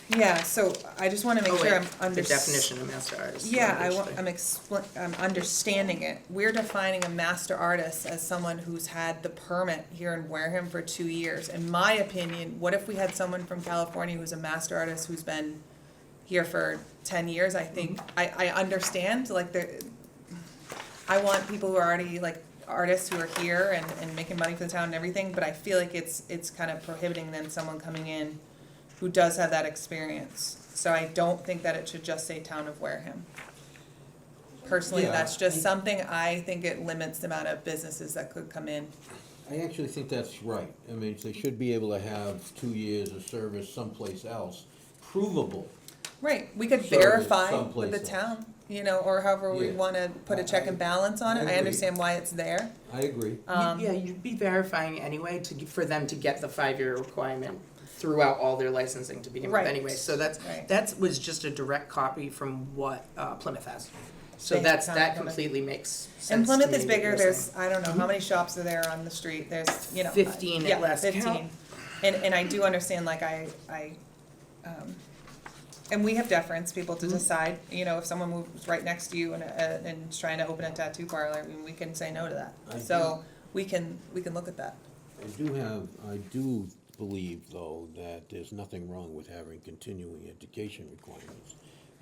Yeah, so I just wanna make Oh, sure wait, I'm the definition of master artist. is Yeah, on page 3. I'm understanding it. We're defining a master artist as someone who's had the permit here in Wareham for 2 years. In my opinion, what if we had someone from California who's a master artist who's been here for 10 years? I think, I understand, like, I want people who are already, like, artists who are here and making money for the town and everything, but I feel like it's kind of prohibiting then someone coming in who does have that experience. So I don't think that it should just say Town of Wareham. Personally, Yeah, that's just something, I think it limits the amount of businesses that could come in. I actually think that's right. I mean, they should be able to have 2 years of service someplace else, provable. Right, we could Service verify with someplace the else. town, you know, or however we Yeah. wanna put a check and balance on I it, I agree. understand why it's there. I agree. Yeah, you'd be verifying anyway for them to get the 5-year requirement throughout all their licensing to begin with Right. anyway. So Right. that was just a direct copy from what Plymouth has. So They have that Plymouth. completely makes sense And Plymouth to is me what bigger, you're there's, saying. I don't know, how many shops are there on the street, there's, you know. 15 at yeah, last 15. count. And I do understand, like, and we have deference, people to decide, you know, if someone moves right next to you and is trying to open a tattoo parlor, I mean, we can say no to that. I So, we can look at that. I do believe, though, that there's nothing wrong with having continuing education requirements.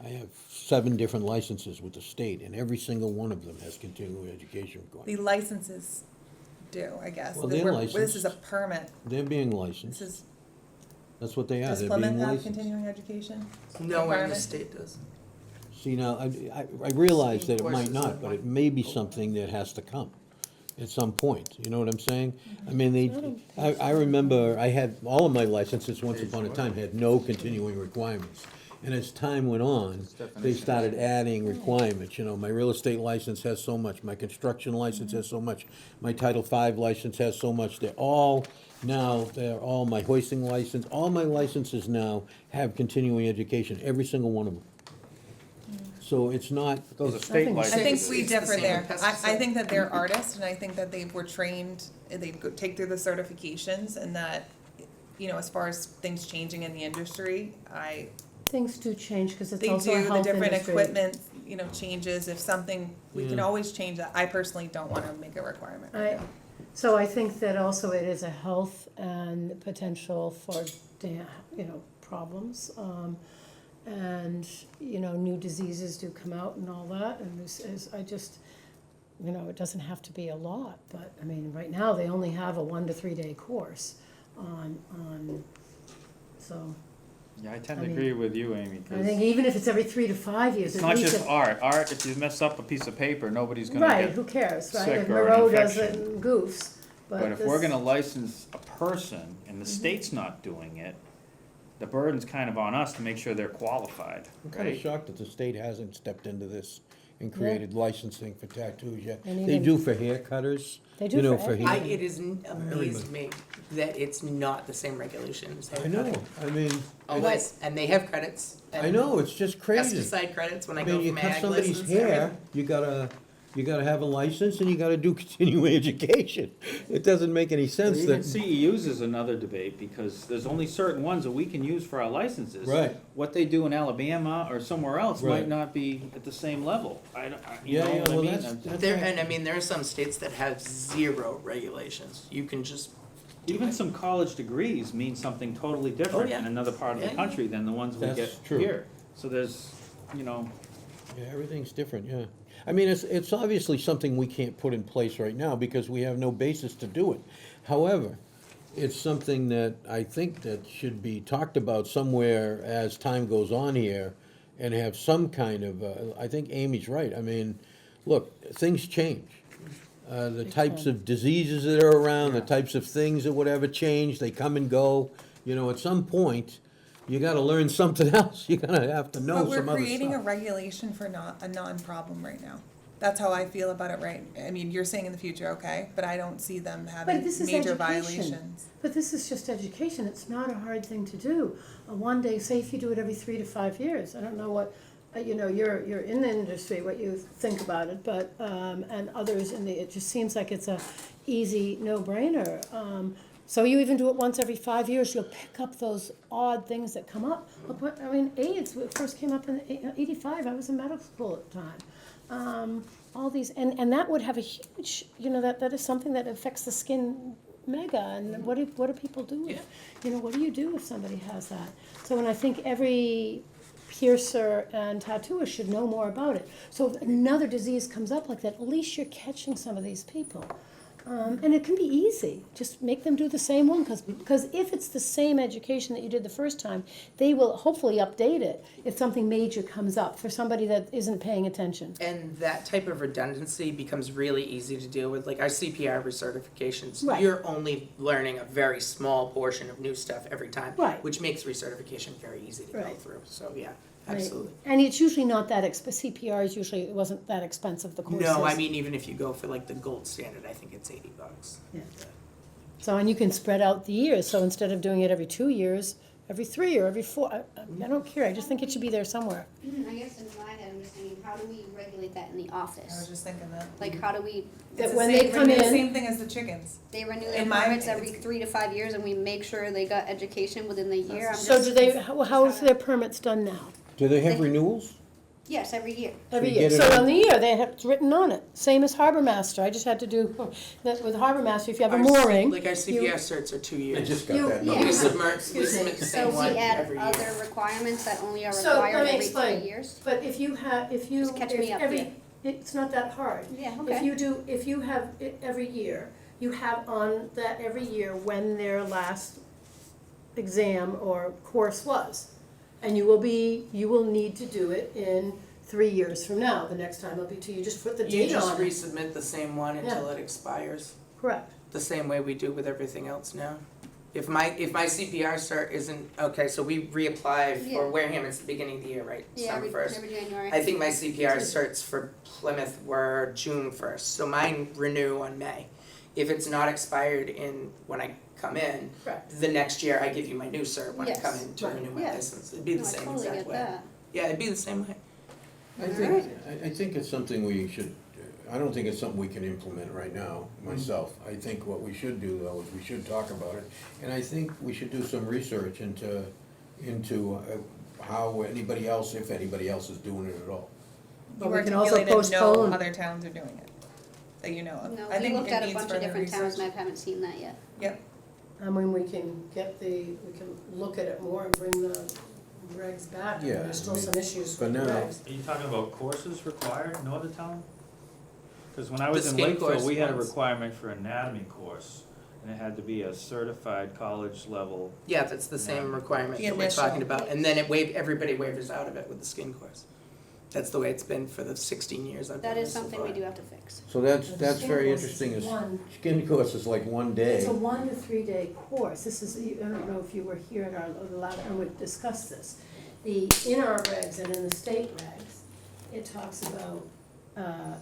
I have 7 different licenses with the state, and every single one of them has continuing education The requirements. licenses do, I guess. Well, they're This is a licensed. permit, They're being this licensed. is, That's what they are. does They're Plymouth being have licensed. continuing education? No, and the requirement? state does. See, now, I realize that it might Courses not, and but what- it may be something that has to come at some point, you know what I'm saying? I mean, I remember, I had, all of my licenses, once upon a time, had no continuing requirements. And as time went on, they started adding requirements, you know, my real estate license has so much, my construction license has so much, my Title V license has so much, they're all my hoisting license, all my licenses now have continuing education, every single one of them. So it's not. Those are it's- state think- I think licenses. we It's the differ same there. with I pesticide. think that they're artists, and I think that they were trained, they take through the certifications, and that, you know, as far as things changing in the industry, Things do change, because it's they also a do, the health different industry. equipment, you know, changes, if something, we can Yeah. always change that. I personally don't wanna make a requirement. So I think that also it is a health and potential for, problems. And, new diseases do come out and all that, and this is, it doesn't have to be a lot, but, I mean, right now, they only have a 1 to 3 day course so, Yeah, I tend to I mean, agree with you, Amy, I think because even if it's every 3 to 5 years, it's at not least. just art. Art, if you mess up a piece of paper, nobody's gonna Right, get. who cares, right? sick If or an Moreau does it infection. and goofs, But if this- we're gonna license a person and the state's not doing it, the burden's kind of on us to make sure they're qualified, I'm kinda right? shocked that the state hasn't stepped into this and created licensing for tattoos yet. And They even- do for hair cutters, They do you know, for for everything. hair. It is amazed me that it's not the same regulations. I know, I mean, Always, and they have credits. I know, it's just crazy. Pesticide credits when I I go mean, for you my cut ag somebody's license and hair, everything. you gotta have a license and you gotta do continuing education. It doesn't make any sense Even that, CEUs is another debate, because there's only certain ones that we can use for our licenses. Right. What they do in Alabama or somewhere else Right. might not be at the same level. You Yeah, know yeah, what I well, mean? that's There, right. and I mean, there are some states that have 0 regulations. You can just do Even it. some college degrees mean something totally different yeah. in another part of the Yeah, country than the ones we That's get true. here. So there's, yeah, everything's different, yeah. I mean, it's obviously something we can't put in place right now because we have no basis to do it. However, it's something that I think that should be talked about somewhere as time goes on here, and have some kind of, I think Amy's right. I mean, look, things change. The types of diseases that are around, the types of things or whatever change, they come and go. You know, at some point, you gotta learn something else. You're gonna have to know But some we're other creating a stuff. regulation for not, a non-problem right now. That's how I feel about it, right? I mean, you're saying in the future, okay, but I don't see them having But this is major education. violations. But this is just education, it's not a hard thing to do. A one day, say if you do it every 3 to 5 years, I don't know what, you know, you're in the industry, what you think about it, but, and others in the, it just seems like it's a easy no-brainer. So you even do it once every 5 years, you'll pick up those odd things that come up. Look what, I mean, AIDS first came up in '85, I was in medical school at the time. All these, and that would have a huge, you know, that is something that affects the skin mega, and what do people do with, you know, what do you do if somebody has that? So, and I think every piercer and tattooer should know more about it. So if another disease comes up like that, at least you're catching some of these people. And it can be easy, just make them do the same one, because if it's the same education that you did the first time, they will hopefully update it if something major comes up for somebody that isn't paying attention. And that type of redundancy becomes really easy to deal with, like our CPR recertifications. Right. You're only learning a very small portion of new stuff every time. Right. Which makes recertification very easy to go Right. through, so yeah, Right. absolutely. And it's usually not that CPR is usually, it wasn't that expensive, the courses. No, I mean, even if you go for like the gold standard, I think it's $80. Yeah. So, and you can spread out the years, so instead of doing it every 2 years, every 3 or every 4, I don't care, I just think it should be there somewhere. I guess in my head, I'm just thinking, how do we regulate that in the I was office? just thinking that. Like, how do we, That It's the when same- they come the in- Same thing as the chickens. they renew their In my- permits every 3 to 5 years and we make sure they got education within the year? I'm So just- do they, how is their permits done now? Do they have They- renewals? Yes, every year. Every you year, get it so on- on the year, they have, it's written on it, same as Harbor Master, I just had to do, that with Harbor Master, if you have a Our C- mooring. Like our CPR certs are 2 I years. just got You- that yeah. number. We Excuse submit me. the So same we one add every year. other requirements that only are So, let required me every explain. 3 years? But if you have, if you, Just catch me if up every, here. it's not that hard. Yeah, If okay. you do, if you have it every year, you have on that every year when their last exam or course was. And you will need to do it in 3 years from now, the next time it'll be 2, you just put the You date just on it. resubmit the same one until it expires, Correct. the same way we do with everything else now. If my CPR cert isn't, okay, so we reapply Yeah. for Wareham, it's the beginning of the year, right? Yeah, every December 1st. January. I think my CPR certs for Plymouth were June 1st, so mine renew on May. If it's not expired in, when I come in, Correct. the next year I give you my new cert when I come Yes. in to Right. renew my Yeah. license. It'd be the No, I same totally exact get way. that. Yeah, it'd be the same way. I think it's something we should, I don't think it's something we can implement right now, myself. I think what we should do, though, is we should talk about it, and I think we should do some research into how anybody else, if anybody else is doing it at all. But You we can also articulated no postpone. other towns are doing it, that you know of. No, I we think looked it at a needs bunch of further different towns research. and I haven't seen that yet. Yep, I mean, we can look at it more and bring the regs back. I mean, Yeah, there's still I mean, some issues for with the now- regs. Are you talking about courses required in other town? Because when I was The in skin Lakeville, course we had a ones. requirement for anatomy course, and it had to be a certified college level. Yeah, that's the same Yeah. requirement The that we're talking initial. about, and then everybody waivers out of it with the skin course. That's the way it's been for the 16 years I've done That this is so something we far. do have to fix. So that's The very skin course is interesting, is one- skin course is like one day. It's a 1 to 3 day course. This is, I don't know if you were here at our last, and we discussed this. In our regs and in the state regs, it talks about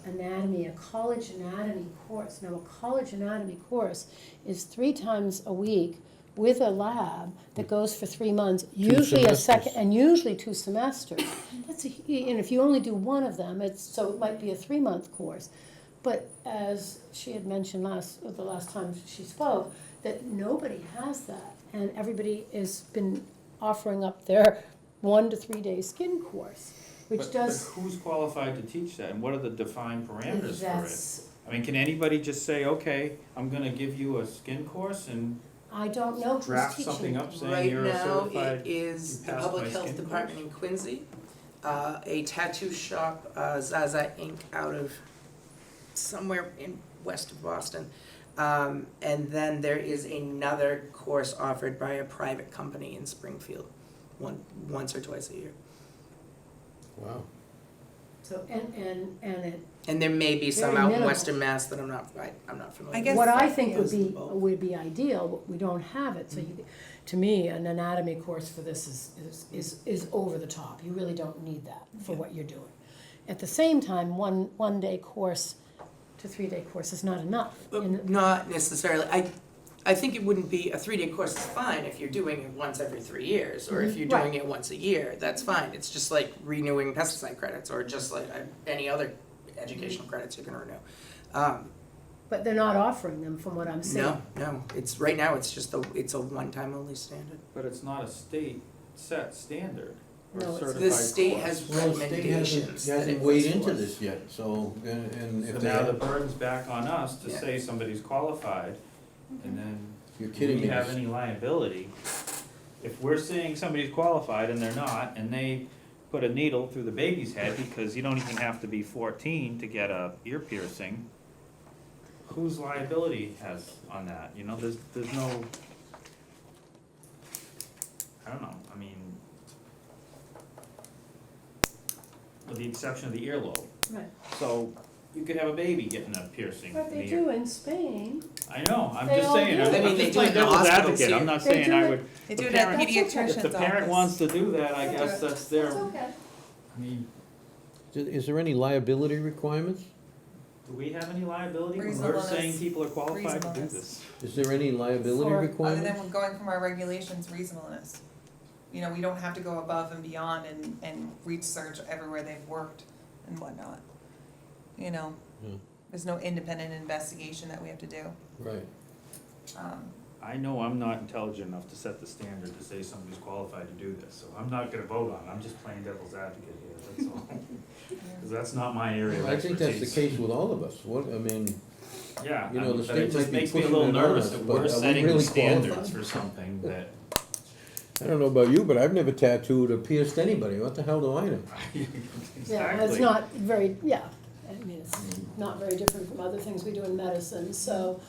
anatomy, a college anatomy course. Now, a college anatomy course is 3 times a week with a lab that goes for 3 months, usually a second, semesters. and usually 2 semesters. And if you only do one of them, so it might be a 3-month course. But as she had mentioned the last time she spoke, that nobody has that, and everybody has been offering up their 1 to 3 day skin course, which But does. who's qualified to teach that, and what are the defined parameters for it? That's, I mean, can anybody just say, okay, I'm gonna give you a skin course and I don't know who's draft teaching. something up saying Right you're a now, certified? it is you the passed Public my Health skin Department in Quincy, a tattoo shop, Zaza Inc. out of somewhere in west of Boston. And then there is another course offered by a private company in Springfield, once or twice a year. Wow. So, and it, And there may be some Very out in minimal. Western Mass that I'm not familiar I with. guess- what I think would Yes, be, both. would be ideal, but we don't have it, so you, to me, an anatomy course for this is over the top. You really don't need that for what you're doing. At the same time, one day course to 3-day course is not enough. But not necessarily. I think it wouldn't be, a 3-day course is fine if you're doing it once every 3 years, or if you're Right. doing it once a year, that's fine. It's just like renewing pesticide credits, or just like any other educational credits you're gonna renew. But they're not offering them from what I'm seeing. No, it's, right now, it's just it's a one-time only standard. But it's not a state set standard or No, it's- certified The state course. has Well, the state recommendations that it hasn't puts weighed into forth. this yet, so, and So if they now the have, burden's back on us to Yeah. say somebody's qualified, and then you're do kidding we me. have any liability? If we're saying somebody's qualified and they're not, and they put a needle through the baby's head because you don't even have to be 14 to get a ear piercing, whose liability has on that? You know, there's no, I don't know, I mean, with the exception of the earlobe. Right. So you could have a baby getting a piercing But in they the ear. do in Spain. I know, I'm They just all saying, do it. I'm I mean, they just do it playing in the devil's hospitals advocate, here. I'm not They saying do I it. would. They the do it at parent- pediatrician's If the parent office. wants to do that, I They do guess it. that's their, That's okay. I mean, Is there any liability requirements? do we have any liability when we're Reasonableness. saying people are qualified to do Reasonableness. this? Is there any liability For- Other requirements? than going from our regulations, reasonableness. You know, we don't have to go above and beyond and research everywhere they've worked and whatnot. You know, Yeah. there's no independent investigation that we have to do. Right. I know I'm not intelligent enough to set the standard to say somebody's qualified to do this, so I'm not gonna vote on it, I'm just playing devil's advocate here, that's all. Cause that's not my area of I think that's expertise. the case with all of us. What, I mean, Yeah, you know, the but state it just might be makes me a pushing little it on nervous us, that but we're are we setting the really standards qualified? for something that. I don't know about you, but I've never tattooed or pierced anybody. What the hell do I know? Yeah, Exactly. it's not very, yeah, I mean, it's not very different from other things we do in medicine, so,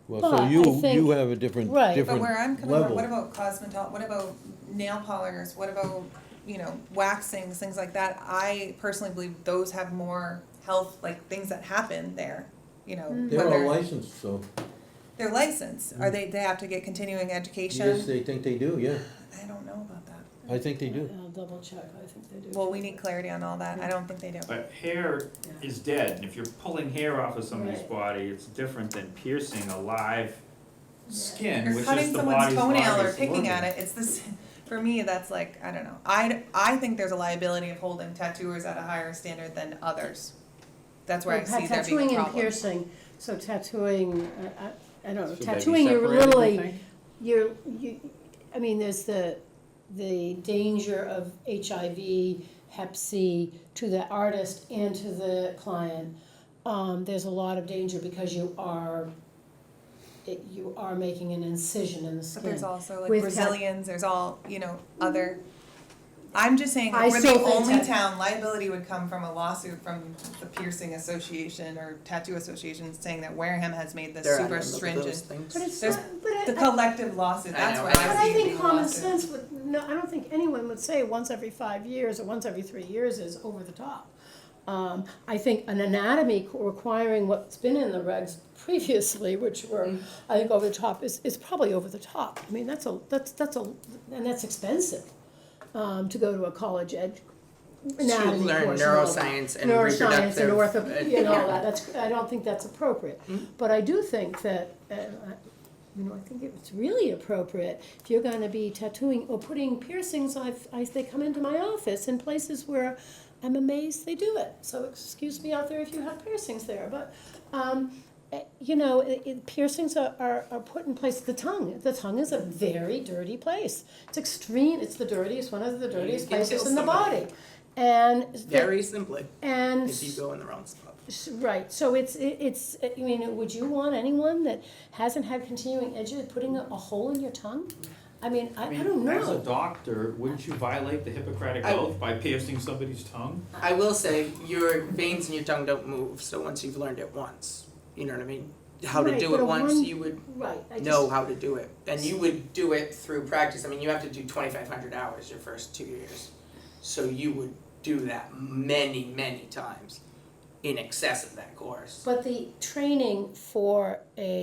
Well, But so I you think- have a different, Right. But But different where I'm coming from, level. what about what about nail polish, what about, you know, waxings, things like that? I personally believe those have more health, like, things that happen there, you know, They're all whether licensed, so, they're licensed, are they have to get continuing education? yes, they think they do, yeah. I don't know about that. I think they do. I'll double check, I think they do. Well, we need clarity on all that, I don't think they do. But hair is dead, and if you're pulling hair off of somebody's Right. body, it's different than piercing a live skin, You're which cutting is the someone's body's toenail or largest picking at organ. it, it's this, for me, that's like, I don't know. I think there's a liability of holding tattooers at a higher standard than others. That's where I Well, see there being tattooing a and problem. piercing, so tattooing, I don't know, Should they be tattooing, you're separated, you literally, think? I mean, there's the danger of HIV, Hep C to the artist and to the client. There's a lot of danger because you are making an incision in the skin. But there's also like With Brazilians, there's all, you know, other, I'm just saying, I if we're still the think only that- town, liability would come from a lawsuit from the piercing association or tattoo association saying that Wareham has made this They're super out of those stringent. things. But it's There's not, but The I, collective lawsuit, I that's know, where I know. I but see I it being think a common lawsuit. sense would, no, I don't think anyone would say once every 5 years or once every 3 years is over the top. I think an anatomy requiring what's been in the regs previously, which were, I think, over the top, is probably over the top. I mean, that's and that's expensive, to go to a college anatomy learn course and all that. neuroscience and Neuroscience and reproductive- you know, that's, I don't think that's appropriate. But I do think that, you know, I think it's really appropriate if you're gonna be tattooing or putting piercings, they come into my office in places where I'm amazed they do it. So excuse me out there if you have piercings there, but, you know, piercings are put in place. The tongue is a very dirty place. It's extreme, it's the dirtiest, one of the dirtiest can places kill in the somebody. body. And, Very simply, and. if you go in the wrong spot. Right, so it's, I mean, would you want anyone that hasn't had continuing education putting a hole in your tongue? I mean, I don't As a know. doctor, wouldn't you violate the Hippocratic I- Oath by piercing somebody's tongue? I will say, your veins in your tongue don't move, so once you've learned it once, you know what I mean? How to Right, do but it a once, one- you would Right, I know just, how to do it. And you would do it through practice. I mean, you have to do 2,500 hours your first 2 years. So you would do that many, many times in excess of that course. But the training for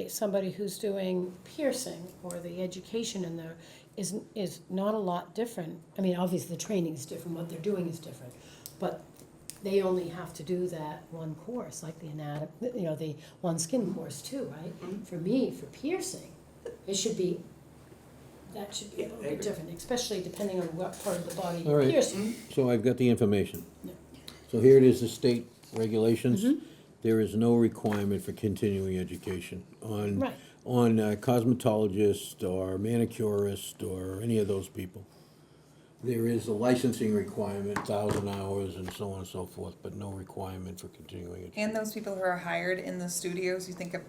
somebody who's doing piercing, or the education in there, is not a lot different. I mean, obviously the training is different, what they're doing is different, but they only have to do that one course, like the the one skin course too, right? Mhm. For me, for piercing, that should be a little I bit agree. different, especially depending on what part of the body All you're right. piercing. So I've got the information. Yeah. So here it is, the state regulations. Mhm. There is no requirement for continuing education on, Right. on cosmetologist or manicurist or any of those people. There is a licensing requirement, 1,000 hours and so on and so forth, but no requirement for continuing education. And those people who are hired in the studios, you think of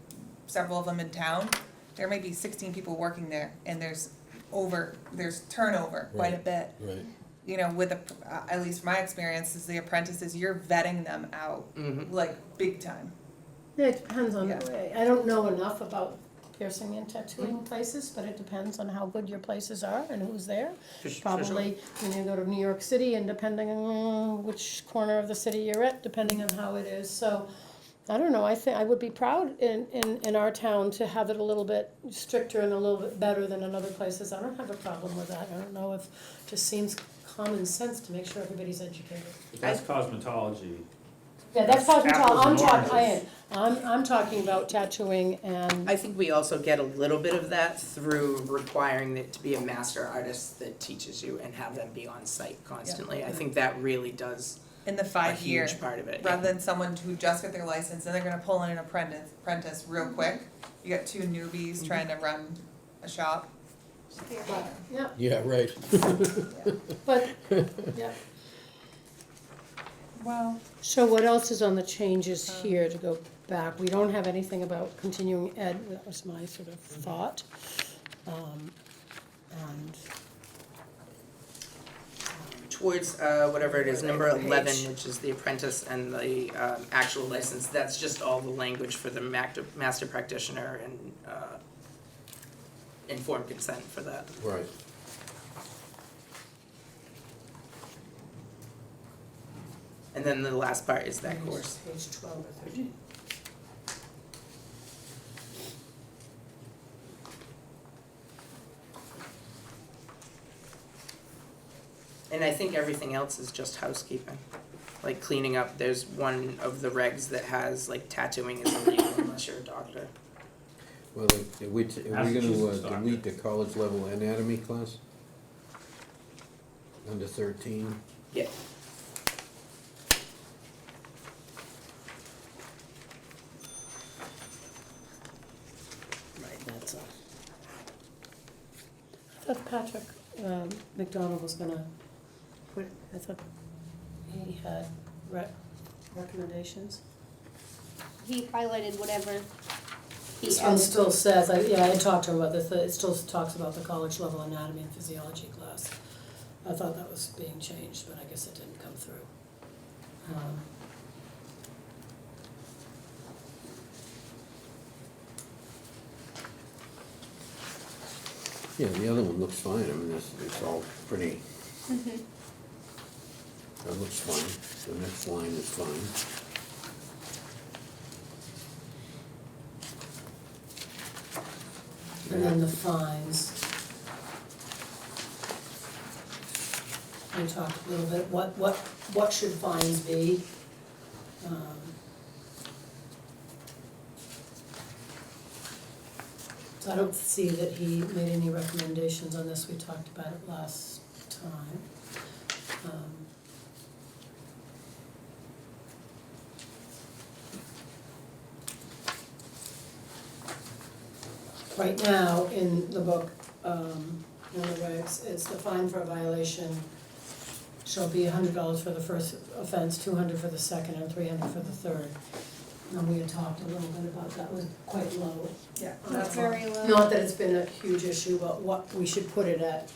several of them in town, there may be 16 people working there, and there's turnover quite a Right. bit. Right. You know, with at least my experience as the apprentices, you're vetting them out, Mhm. like, big time. Yeah, it depends on Yeah. the way. I don't know enough about piercing and tattooing places, but it depends on how good your places are and who's there. For sure. Probably when you go to New York City, and depending on which corner of the city you're at, depending on how it is. So, I don't know, I think I would be proud in our town to have it a little bit stricter and a little bit better than in other places. I don't have a problem with that. I don't know if, it just seems common sense to make sure everybody's educated. That's cosmetology. Yeah, that's That's cosmetology, apples I'm and talking, oranges. I'm talking about tattooing and, I think we also get a little bit of that through requiring it to be a master artist that teaches you and have them be on site constantly. I think that really does In the a 5 year, huge part of it. rather than someone who just got their license and they're gonna pull in an apprentice real quick. You got two newbies trying to run a shop. yeah, Yeah, right. but, yeah. Well, So what else is on the changes here to go back? We don't have anything about continuing ed, that was my sort of thought. And, Towards whatever it is, number Page. 11, which is the apprentice and the actual license, that's just all the language for the master practitioner and informed consent for that. Right. And then the last part is that course. Page 12 or 13. And I think everything else is just housekeeping. Like cleaning up, there's one of the regs that has like tattooing is illegal unless you're a doctor. Well, are we gonna Massachusetts doctor. delete the college level anatomy class? Under 13? Yeah. Right, that's a. I thought Patrick McDonald was gonna put, I thought he had recommendations. He highlighted whatever he This one added. still says, I talked to him about this, it still talks about the college level anatomy and physiology class. I thought that was being changed, but I guess it didn't come through. Yeah, the other one looks fine, I mean, it's all pretty. That looks fine, the next line is fine. And then the fines. We talked a little bit, what should fines be? So I don't see that he made any recommendations on this, we talked about it last time. Right now, in the book, in the regs, it's the fine for a violation shall be $100 for the first offense, $200 for the second, and $300 for the third. And we had talked a little bit about that, was quite low. yeah, That's very low. Not that it's been a huge issue, but what we should put it at,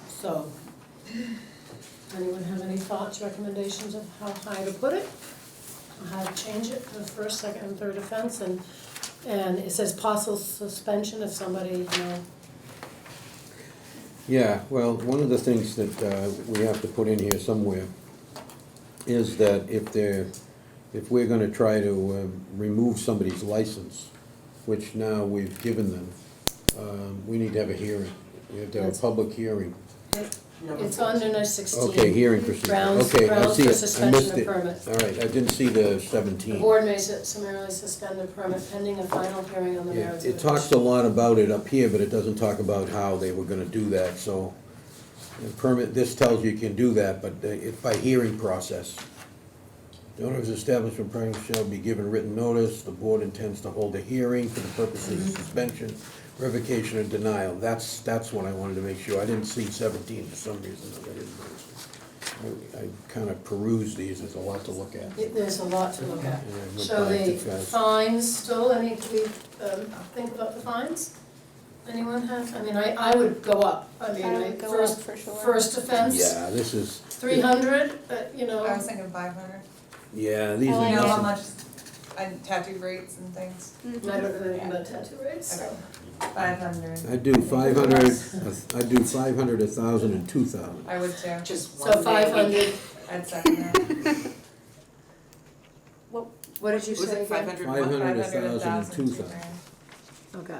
so. Anyone have any thoughts, recommendations of how high to put it? Or how to change it to the first, second, and third offense, and it says possible suspension if somebody, Yeah, well, one of the things that we have to put in here somewhere is that if we're gonna try to remove somebody's license, which now we've given them, we need to have a hearing. We have to have a That's- public hearing. It's under number 16. Okay, hearing procedure, Grounds- okay, I grounds see for it, I suspension missed of it. permit. All right, I didn't see the The 17. board may summarily suspend a permit pending a final hearing on the Yeah, merits of it the talks a petition. lot about it up here, but it doesn't talk about how they were gonna do that, so. The permit, this tells you can do that, but it's by hearing process. The owner of the establishment premises shall be given written notice, the board intends to hold a hearing for the purposes of suspension, revocation, or denial. That's what I wanted to make sure, I didn't see 17 for some reason, I didn't notice. I kind of perused these, there's a lot to look at. There's a lot to look at. And I went So by the too fast. fines still, any, do we think about the fines? Anyone have, I mean, I would go up, I mean, I would go up first, for sure. first offense, Yeah, this is, 300, you know. I was thinking 500. yeah, these I You like know it. how are, much, tattoo rates and things? I don't know anything about tattoo rates, so. 500. I do 500, I do 500, 1,000, and 2,000. I would too. Just So one day a 500, week. I'd second that. what did you Was say it again? 500? 500, 500, 1,000, and 2 2,000. grand. Okay.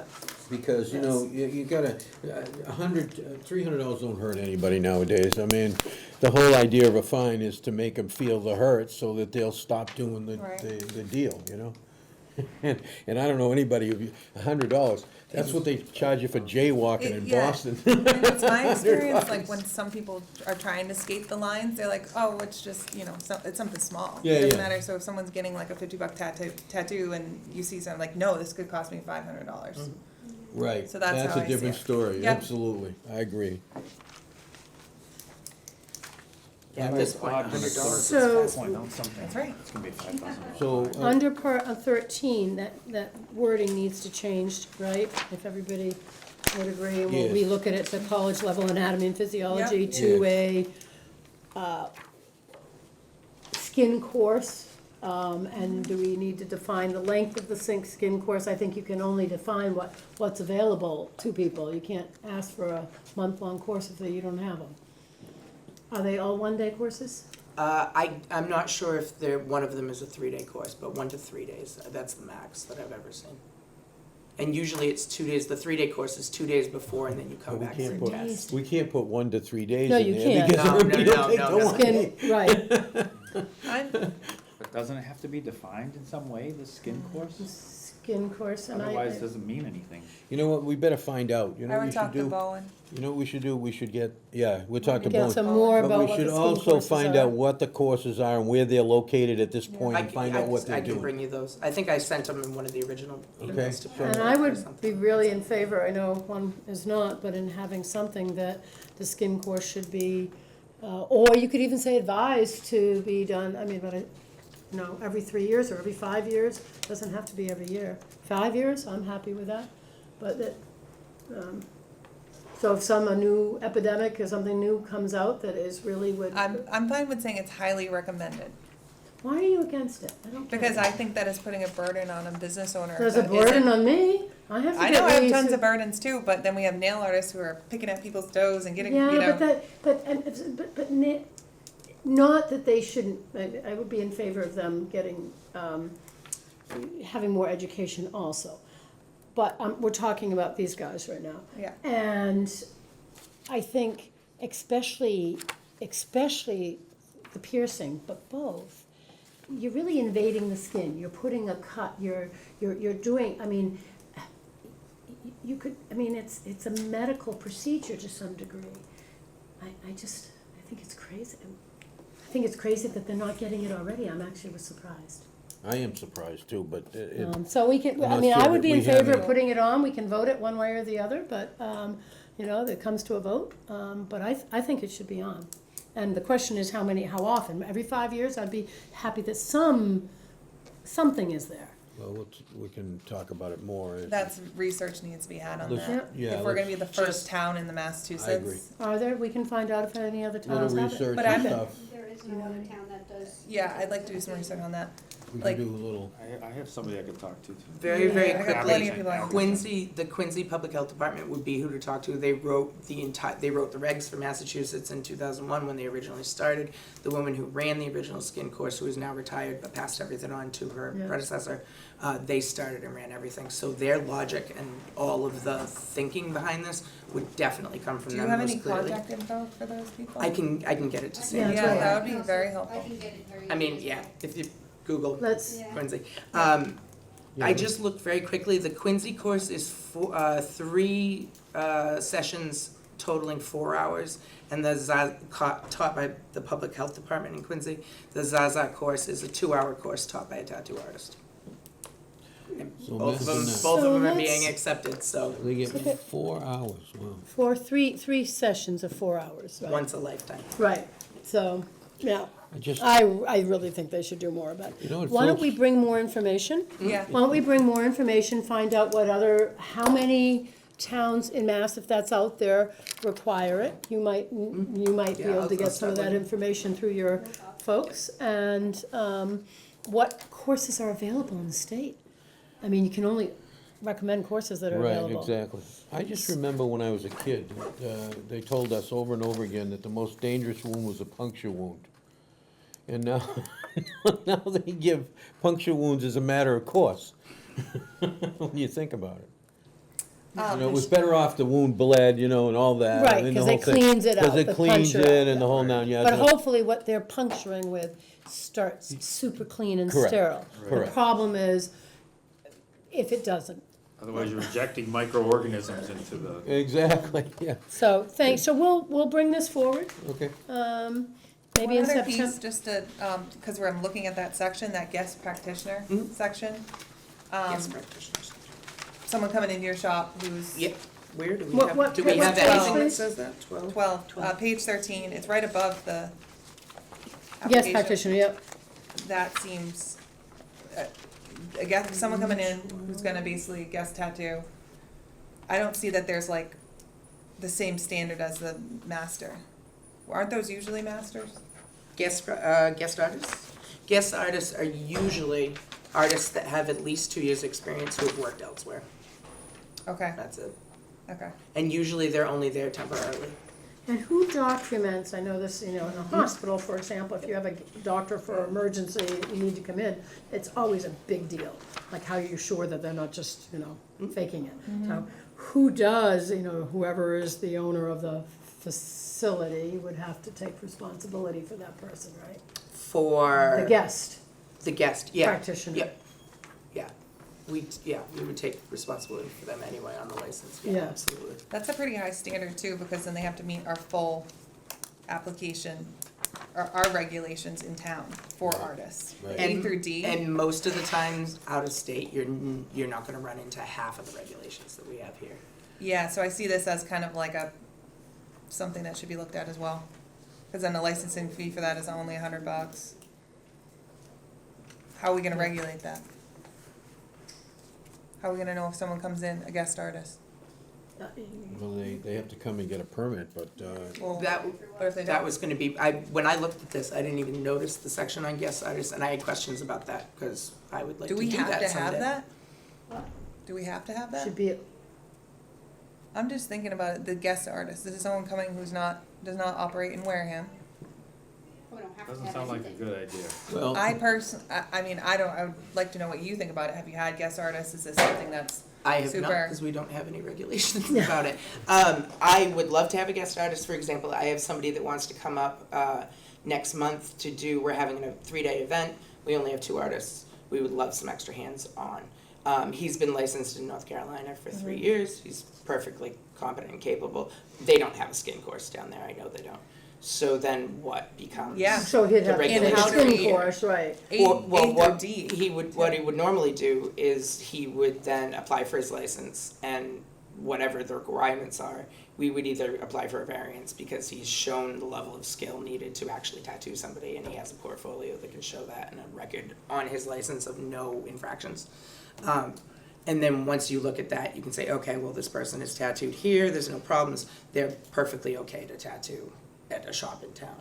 Because, you know, you gotta, $300 don't hurt anybody nowadays. I mean, the whole idea of a fine is to make them feel the hurt so that they'll stop doing Right. the deal, you know? And I don't know anybody who, $100, that's what they charge you for jaywalking in Yeah. Boston. And it's my experience, like when some people are trying to skate the lines, they're like, oh, it's just, you know, it's something small. Yeah, It doesn't yeah. matter, so if someone's getting like a $50 tattoo and you see something like, no, this could cost me $500. Right, So that's that's how a I see different it. story, Yeah. absolutely, I agree. Yeah, at this point, $100 is So- Point out something. That's right. It's gonna be 5,000. So, Under part 13, that wording needs to change, right? If everybody would agree, and we'll Yes. relook at it to college level anatomy and physiology, Yep. to a skin course. And do we need to define the length of the skin course? I think you can only define what's available to people. You can't ask for a month-long course if you don't have them. Are they all one-day courses? I'm not sure if one of them is a 3-day course, but 1 to 3 days, that's the max that I've ever seen. And usually it's 2 days, the 3-day course is 2 days before and then you come we back for can't a put, test. we can't put 1 to 3 days No, in you there can't. because No, everybody no, will take no, the no. one Skin, day. right, But doesn't it have to be defined in some way, the skin course? skin course, and Otherwise, it doesn't mean anything. You know what, we better find out, you know I what we would should talk to do? Bowen. You know what we should do, we should get, yeah, we'll talk to get Bowen. some more But about we what the should skin also courses find are. out what the courses are and where they're located at this point I and can- find I out what can- they're I can doing. bring you those. I think I sent them in one of the original Okay, emails to so- print And I or would something. be really in favor, I know one is not, but in having something that the skin course should be, or you could even say advised to be done, I mean, but every 3 years or every 5 years, doesn't have to be every year. 5 years, I'm happy with that, but that, so if a new epidemic or something new comes out that is really would, I'm fine with saying it's highly recommended, why are you against it? I don't get because it. I think that is putting a burden on a business owner. There's a that burden isn't- on me, I have to I get know I have ways tons to- of burdens too, but then we have nail artists who are picking at people's toes and getting, you Yeah, know. Not that they shouldn't, I would be in favor of them getting, having more education also. But we're talking about these guys right now. Yeah. And I think especially the piercing, but both, you're really invading the skin, you're putting a cut, you're doing, I mean, you could, I mean, it's a medical procedure to some degree. I think it's crazy. I think it's crazy that they're not getting it already. I'm actually surprised. I am surprised too, but So we can, I'm I not mean, sure I would that be in we have favor of any- putting it on. We can vote it one way or the other, but, it comes to a vote. But I think it should be on. And the question is how often? Every 5 years, I'd be happy that something is there. well, we can talk about it more. That's, research needs to be had on Let's- that. yeah, If we're gonna be the let's first town in the Massachusetts. Are there? We can find out if any other Little towns have it. research But and I'm- stuff. There is no other town that does. Yeah, I'd like to do some research on that. We Like- can do a little, I have somebody I could talk to too. Very, very Yeah, I got plenty of quickly, people. the Quincy Public Health Department would be who to talk to. They wrote the regs for Massachusetts in 2001 when they originally started. The woman who ran the original skin course, who is now retired but passed everything on to her Yeah. predecessor, they started and ran everything. So their logic and all of the thinking behind this would definitely come from Do you them have most any clearly. contact info for those people? I can get it to Sam. Yeah, Yeah, that would be very helpful. I can get it very. I mean, yeah, if you Google Let's, Yeah. Quincy. Yeah. I just looked very quickly, the Quincy course is three sessions totaling 4 hours, and taught by the Public Health Department in Quincy. The Zaza course is a 2-hour course taught by a tattoo artist. And So both of them, imagine that. both of So them are let's- being accepted, so they get Okay. 4 hours, wow. for three sessions of 4 hours, right? once a lifetime. Right, so, yeah, I just, I really think they should do more about You it. know what, Why don't folks? we bring more information? Yeah. Why don't we bring more information, find out how many towns in Mass, if that's out there, require it? You might be Yeah, able to get I'll some of start that looking. information through your folks, and, what courses are available in the state? I mean, you can only recommend courses that are right, available. exactly. I just remember when I was a kid, they told us over and over again that the most dangerous wound was a puncture wound. And now, now they give puncture wounds as a matter of course, when you think about it. You know, it was better off the wound bled, and all that. Right, and the because it whole thing. cleans it out, Because the it cleans puncture it out, and the whole 9 yards. But hopefully what they're puncturing with starts super clean and Correct. sterile. The Correct. problem is if it doesn't. Otherwise, you're injecting microorganisms into the. Exactly, yeah, So, thanks, so we'll bring this forward, okay. maybe in One other September. piece, just to, because I'm looking at that section, that guest practitioner Mhm. section. Yes, practitioners. Someone coming into your shop who's Yep, where do we What- have, what- do we what have page, anything that please? says that? 12? 12, page 13, it's right above the Yes, application. practitioner, yep. That seems, a guest, someone coming in who's gonna basically guest tattoo. I don't see that there's like the same standard as the master. Aren't those usually masters? Guest artists? Guest artists are usually artists that have at least 2 years' experience who have worked elsewhere. Okay, That's it. okay. And usually they're only there temporarily. And who documents, I know this, in a hospital, for example, if you have a doctor for emergency, you need to come in, it's always a big deal. Like how you're sure that they're not just, faking it. So who does, whoever is the owner of the facility would have to take responsibility for that person, right? For The guest the guest, yeah. practitioner. Yep. Yeah. We would take responsibility for them anyway on the license. Yeah, Yeah. absolutely. That's a pretty high standard too, because then they have to meet our full application, our regulations in town for artists. Right. A through D. And most of the times out of state, you're not gonna run into half of the regulations that we have here. Yeah, so I see this as kind of like something that should be looked at as well. Cause then the licensing fee for that is only $100. How are we gonna regulate that? How are we gonna know if someone comes in, a guest artist? Well, they have to come and get a permit, but, Well, That, what if they that don't? was gonna be, when I looked at this, I didn't even notice the section on guest artists, and I had questions about that, because I would like to Do do we that someday. have to have that? Do we have to have that? Should be, I'm just thinking about it, the guest artist, this is someone coming who's does not operate in Wareham. We don't have to Doesn't have sound like a anything. good idea. well, I would like to know what you think about it, have you had guest artists, is this something that's, I have not, Super. because we don't have any regulations about it. I would love to have a guest artist, for example, I have somebody that wants to come up, next month to do, we're having a 3-day event, we only have 2 artists, we would love some extra hands on. He's been licensed in North Carolina for 3 years, he's perfectly competent and capable. They don't have a skin course down there, I know they don't. So then what becomes? Yeah. so he'd The have to take a regulation. spin course, right? Well, A what through D? what he would normally do is he would then apply for his license, and whatever the requirements are, we would either apply for a variance because he's shown the level of skill needed to actually tattoo somebody, and he has a portfolio that can show that, and a record on his license of no infractions. And then once you look at that, you can say, okay, well, this person is tattooed here, there's no problems, they're perfectly okay to tattoo at a shop in town.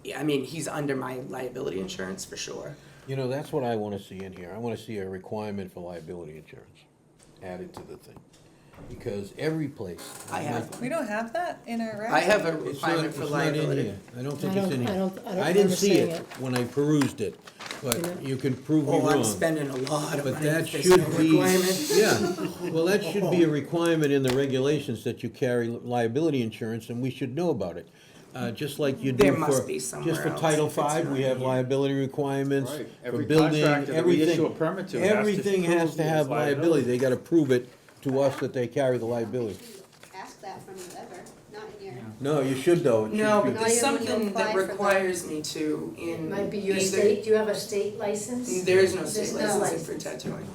Yeah, I mean, he's under my liability insurance for sure. You know, that's what I wanna see in here. I wanna see a requirement for liability insurance added to the thing. Because every place. I have, We don't have that in our regs? I have a It's not, requirement it's for not in liability. here. I don't think it's in here. I don't I remember didn't see seeing it it. when I perused it, but you can prove me Oh, I'm wrong. spending a lot of But money, that if there's no should be, requirement. yeah, well, that should be a requirement in the regulations that you carry liability insurance, and we should know about it. Just like you do There for, must be just somewhere for else Title if it's V, not we have here. liability requirements Right. for Every building, contractor that we issue a everything. permit to has to Everything has prove to his have liability, liability. they gotta prove it to us that they carry the liability. Ask that from you ever, not in your. No, you should though. It should No, be- but there's Not even when you something apply that for the- requires me to in. It might be your either- state, do you have a state license? There is no There's state no licensing for license. tattooing.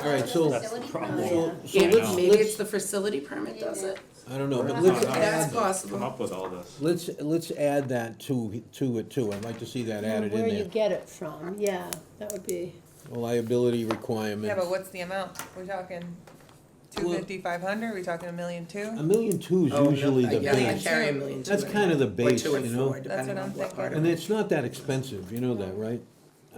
All right, so, That's the problem. so Yeah, let's, maybe it's let's, the facility permit does it. I don't know, but We're let's not- That's add, Come possible. up with all this. let's add that to it too. I'd like to see that added in Where you there. get it from, yeah, that would be, A liability Yeah, requirement. but what's the amount? We're talking 250, 500, we talking 1,200,000? $1.2 million is Oh, no, usually the yeah, I base. carry $1.2 million. That's kind of the Or base, 2 and you know? 4, depending what on I'm what part of And it. it's not that expensive, you know that, right?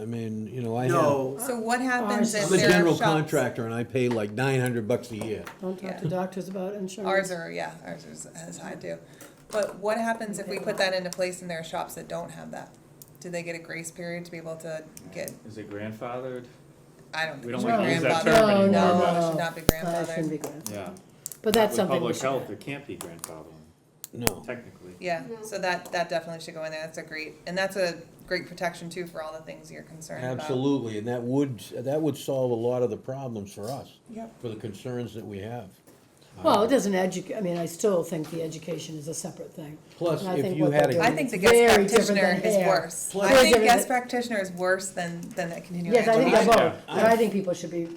I mean, you know, I have, No, So what happens if I'm a there are general shops? contractor and I pay like $900 a year. don't talk Yeah. to doctors about insurance. Ours are, yeah, ours is high too. But what happens if we put that into place and there are shops that don't have that? Do they get a grace period to be able to get, Is it grandfathered? I don't We think it don't should be wanna use that grandfathered. term anymore, No, but- it should not be That shouldn't be grandfathered. good. Yeah. But that's With something we public should. health, it can't be grandfathered, No. technically. Yeah, No. so that definitely should go in there. That's a great, and that's a great protection too for all the things you're concerned about. Absolutely, and that would solve a lot of the problems for us, Yep. for the concerns that we have. Well, it doesn't I mean, I still think the education is a separate thing. Plus, And I if think you what had they're a. doing I think the is guest very different practitioner than is hair. worse. Plus- I Very think different guest than- practitioner is worse than that continuing Yes, I think they're education. both, but I think people should be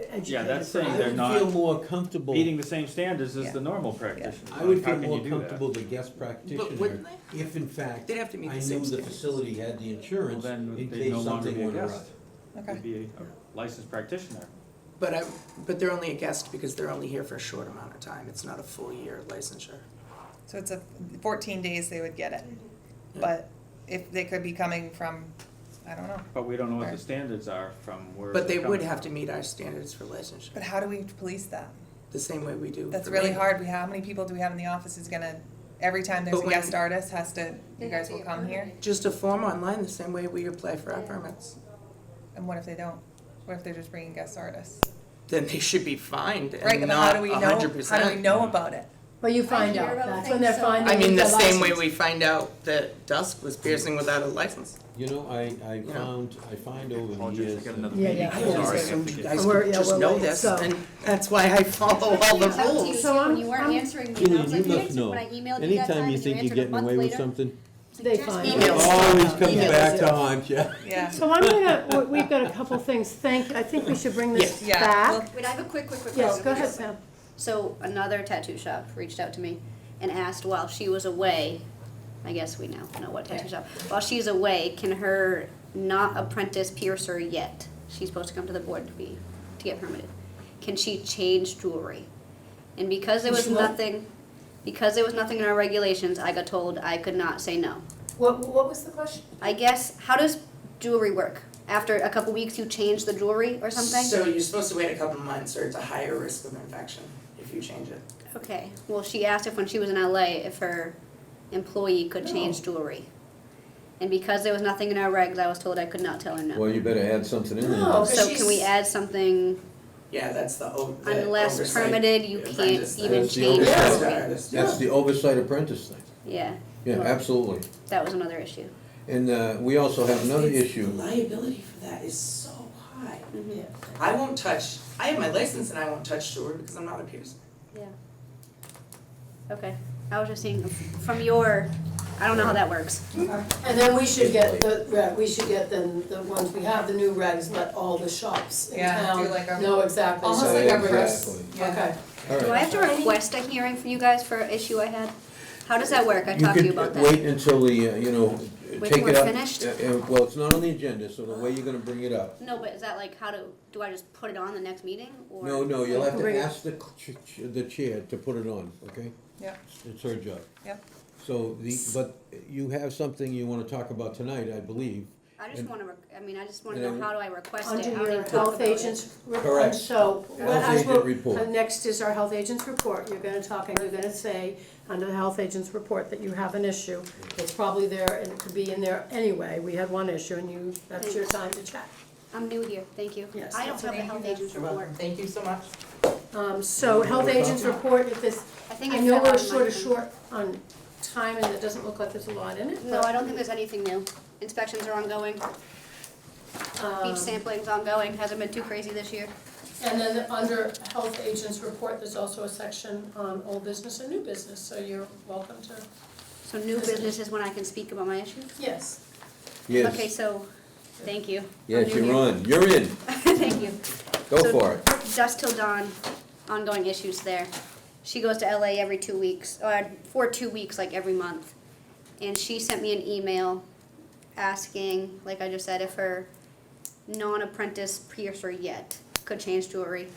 educated. Yeah, that's for saying I that. they're would not feel more comfortable, meeting the same standards as Yeah. the normal practitioner. I would How feel can more you do that? comfortable the guest practitioner wouldn't if in fact They'd have to meet I the knew same the standards. facility had the Well, insurance then in they'd case no longer something be a went awry. guest. Okay. They'd be a licensed practitioner. but they're only a guest because they're only here for a short amount of time. It's not a full year licensure. So it's 14 days they would get it. But if they could be coming from, I don't know. But we don't know what the Right. standards are from where But they they're would coming have to from. meet our standards for licensure, But how do we police that? the same way we do. That's for really me. hard. How many people do we have in the office is gonna, every time there's But a when- guest artist has to, They you have guys to will get come here? permitted. Just a form online, the same way we apply for our permits. And what if they don't? What if they're just bringing guest artists? Then they should be fined Right, and but how not do we know, 100%. how do we know about it? Well, you find hear out, about that's when things, they're so- finding. I mean, the their same way license. we find out that Dusk was piercing without a license. You know, I Yeah. find over the Apologies, years. I got that- another Yeah, meeting. yeah. I Sorry, always I have assumed to you get- guys We're- could yeah, just we're know late, this, so- and that's why I follow all the It's up to you rules. too, So I'm- when you weren't I'm- answering me, and I Gillian, was you like, you must answered know, when I emailed you that anytime time, you and think you're answered a getting month away with later. something, They Just find. email it out. always comes Emails, back to yeah. haunt you. Yeah. So we've got a couple things, I think we should bring this Yeah, back. well, Wait, I have a quick Yes, question. go ahead, Sam. So another tattoo shop reached out to me and asked while she was away, I guess we now know what tattoo shop, while she's away, can her not apprentice piercer yet, she's supposed to come to the board to get permitted, can she change jewelry? And because there Can was she what? nothing in our regulations, I got told I could not say no. What was the question? I guess, how does jewelry work? After a couple weeks, you change the jewelry or something? So you're supposed to wait a couple of months, or it's a higher risk of infection if you change it. Okay, well, she asked if when she was in LA, if her employee could change jewelry. And because there was nothing in our regs, I was told I could not tell her no. Well, you better add something in there. No. So she's- can we add something, Yeah, that's the unless oversight permitted, you can't apprentice thing. even That's the change oversight. jewelry? That's the oversight apprentice thing. Yeah, Yeah, Well- absolutely. that was another issue. And we also have another It's- issue. The liability for that is so high. Mhm. I won't touch, I have my license and I won't touch jewelry because I'm not a piercer. Yeah. Okay, I was just seeing from your, I don't know how that works. And then we should get then the ones we have, the new regs, let all the shops in Yeah, town do like a- know exactly. almost so like a everybody- Exactly. Yeah. Okay. All Do I right. have to request a hearing for you guys for an issue I had? How does that work? I You talked to you could about that. wait until the, Wait take till it we're up. finished? Well, it's not on the agenda, so the way you're gonna bring it up. No, but is that like, do I just put it on the next meeting, or? No, you'll have Bring to it. ask the chair to put it on, okay? Yeah. It's her job. Yep. So but you have something you wanna talk about tonight, I believe. I just wanna, I just wanna And know then- how do I request it? Under How do your you talk health about it? agents report, Correct. so, Health as agent we'll, report. next is our health agent's report, you're gonna talk and you're gonna say, under the health agent's report, that you have an issue. It's probably there, and it could be in there anyway, we had one issue, and that's your time to check. I'm new here, thank you. Yes, I don't that's have the okay. health agent's You're report. welcome. Thank you so much. So health agent's report, if this, I think I it know fell we're on my sort of thing. short on time, and it doesn't look like there's a lot in it, No, but, I don't think there's anything new. Inspections are ongoing, beach sampling's ongoing, hasn't been too crazy this year. And then under health agent's report, there's also a section on old business and new business, so you're welcome to, So new business is when I can speak about my issues? yes. Okay, Yes, so, thank you. I'm yes, new you're here. on, you're in, Thank you. go So, for it. Dusk Till Dawn, ongoing issues there. She goes to LA every 2 weeks, or for 2 weeks, like every month. And she sent me an email asking, like I just said, if her non-apprentice piercer yet could change jewelry.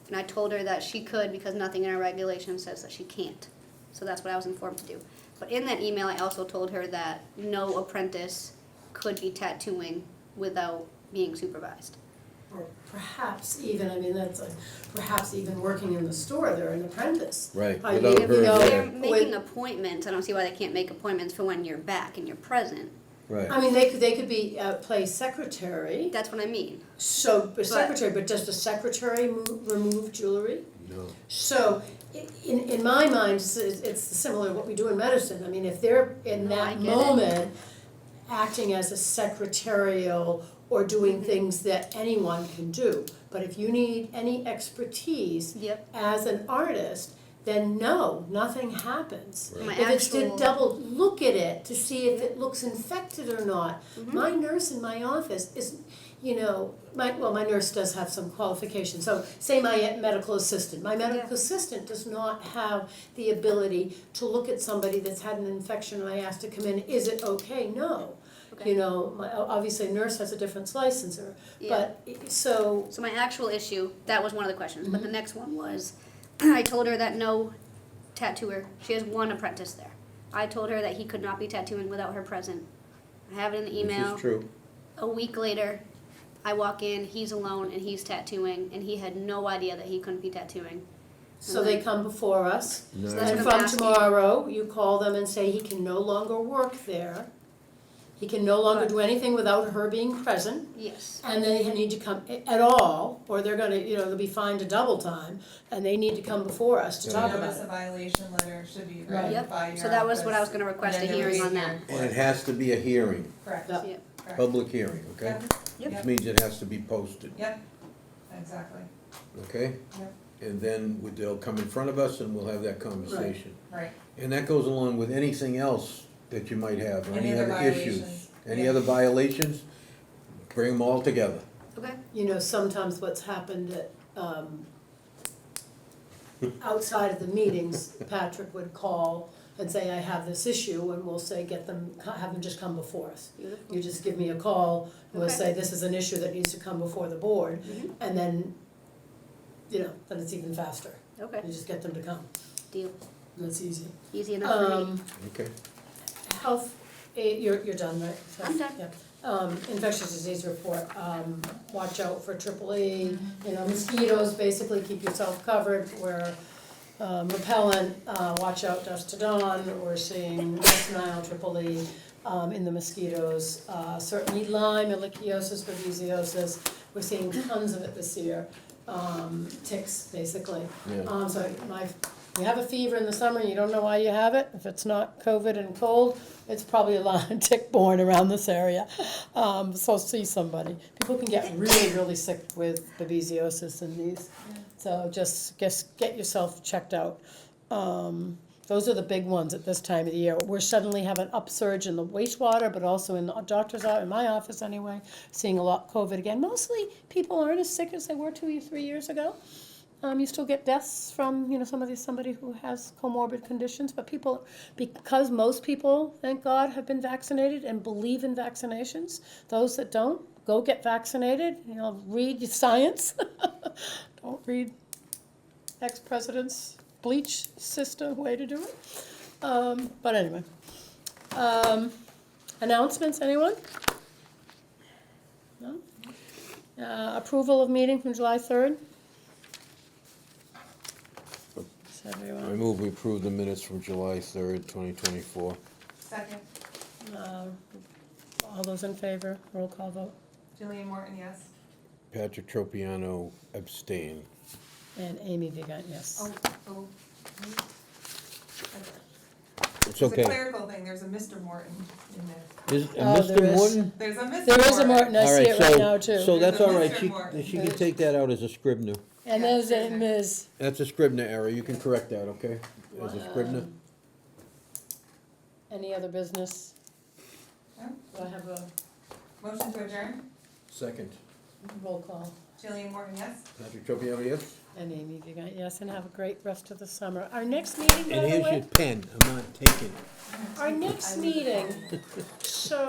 And I told her that she could because nothing in our regulation says that she can't. So that's what I was informed to do. But in that email, I also told her that no apprentice could be tattooing without being supervised. Or perhaps even, I mean, that's like, perhaps even working in the store, they're an apprentice. Right, I without mean, her you know, They're there. making with- appointments, I don't see why they can't make appointments for when you're back and you're present. Right, I mean, they could be, play secretary, That's what I mean. so, secretary, but does the secretary remove jewelry? no, So, in my mind, it's similar to what we do in medicine. I mean, if they're in No, I that get it. moment acting as a secretarial or doing things that anyone can do. But if you need any expertise Yep. as an artist, then no, nothing happens. Right. My If it's to actual- double look at it to see if it looks infected or not. My nurse in my office is, you know, my nurse does have some qualifications, so say my medical assistant. My medical Yeah. assistant does not have the ability to look at somebody that's had an infection and I asked to come in, is it okay? No. Okay. You know, obviously a nurse has a different licensor, Yeah. but, so, So my actual issue, that was one of the questions, but the Mm-hmm. next one was, I told her that no tattooer, she has one apprentice there. I told her that he could not be tattooing without her present. I have it in the which email. is true. A week later, I walk in, he's alone and he's tattooing, and he had no idea that he couldn't be tattooing. so they come before us. No. So that's And what I'm from asking. tomorrow, you call them and say he can no longer work there. He can no longer do anything without her being present, Yes. and they need to come at all, or they're gonna, they'll be fined a double time, and they need to come before us to Yeah. talk about Notice of it. violation letter should be Right. read Yep. by your So that was what I was office, gonna request, and a then there hearing was on that. And it has to be a hearing, Correct. Yeah. Yeah. Correct. public hearing, okay? Yep. Which means it has to be posted, Yep, exactly, okay? Yep. And then they'll come in front of us and we'll have that conversation. right. And that goes along with anything else that you might have, or Any any other other issues. violations, Any yeah. other violations, bring them all together. Okay. You know, sometimes what's happened at, outside of the meetings, Patrick would call and say, I have this issue, and we'll say, have them just come before us. Beautiful. You just give me a call, and we'll Okay. say, this is an issue that needs to come before the board, Mhm. and then, then it's even faster. Okay. You just get them to come, Deal. that's easy. Easy enough for me. Okay. Health, you're done, right? I'm done. Yeah. Infectious disease report, watch out for triple E, mosquitoes, basically keep yourself covered, wear repellent, watch out dust to dawn, we're seeing West Nile, triple E, in the mosquitoes, certainly Lyme, ehrlichiosis, babesiosis, we're seeing tons of it this year, ticks, basically. Yeah. So you have a fever in the summer, you don't know why you have it, if it's not COVID and cold, it's probably a lot of tick-borne around this area. So see somebody. People can get really, really sick with babesiosis and these, so just get yourself checked out. Those are the big ones at this time of the year. We're suddenly have an upsurge in the wastewater, but also in the doctor's office, in my office anyway, seeing a lot COVID again. Mostly people aren't as sick as they were 2 or 3 years ago. You still get deaths from, somebody who has comorbid conditions, but because most people, thank God, have been vaccinated and believe in vaccinations, those that don't, go get vaccinated, read your science. Don't read ex-president's bleach system way to do it. But anyway. Announcements, anyone? No? Approval of meeting from July 3rd? Is I everyone, move we approve the minutes from July 3rd, 2024. Second, all those in favor, roll call vote, Jillian Morton, yes. Patrick Tropiano abstain. and Amy Vigan, yes. Oh. It's It's a okay. clerical thing, there's a Mr. Morton in there. Is Oh, there Mr. is. Morton? There's a Mr. Morton. There is a Morton, I All see right, it right now so too. that's There's a all right. Mr. Morton. She can take that out as a Scribner. And Yeah, there's a Scrivener. Ms. That's a Scribner error. You can correct that, okay? As a Scribner. Any other business? No? Do I have a Motion to adjourn, Second. roll call? Jillian Morton, yes. Patrick Tropiano, yes? And Amy Vigan, yes, and have a great rest of the summer. Our next meeting, by And the here's your way, pen. I'm not taking it. our next meeting, so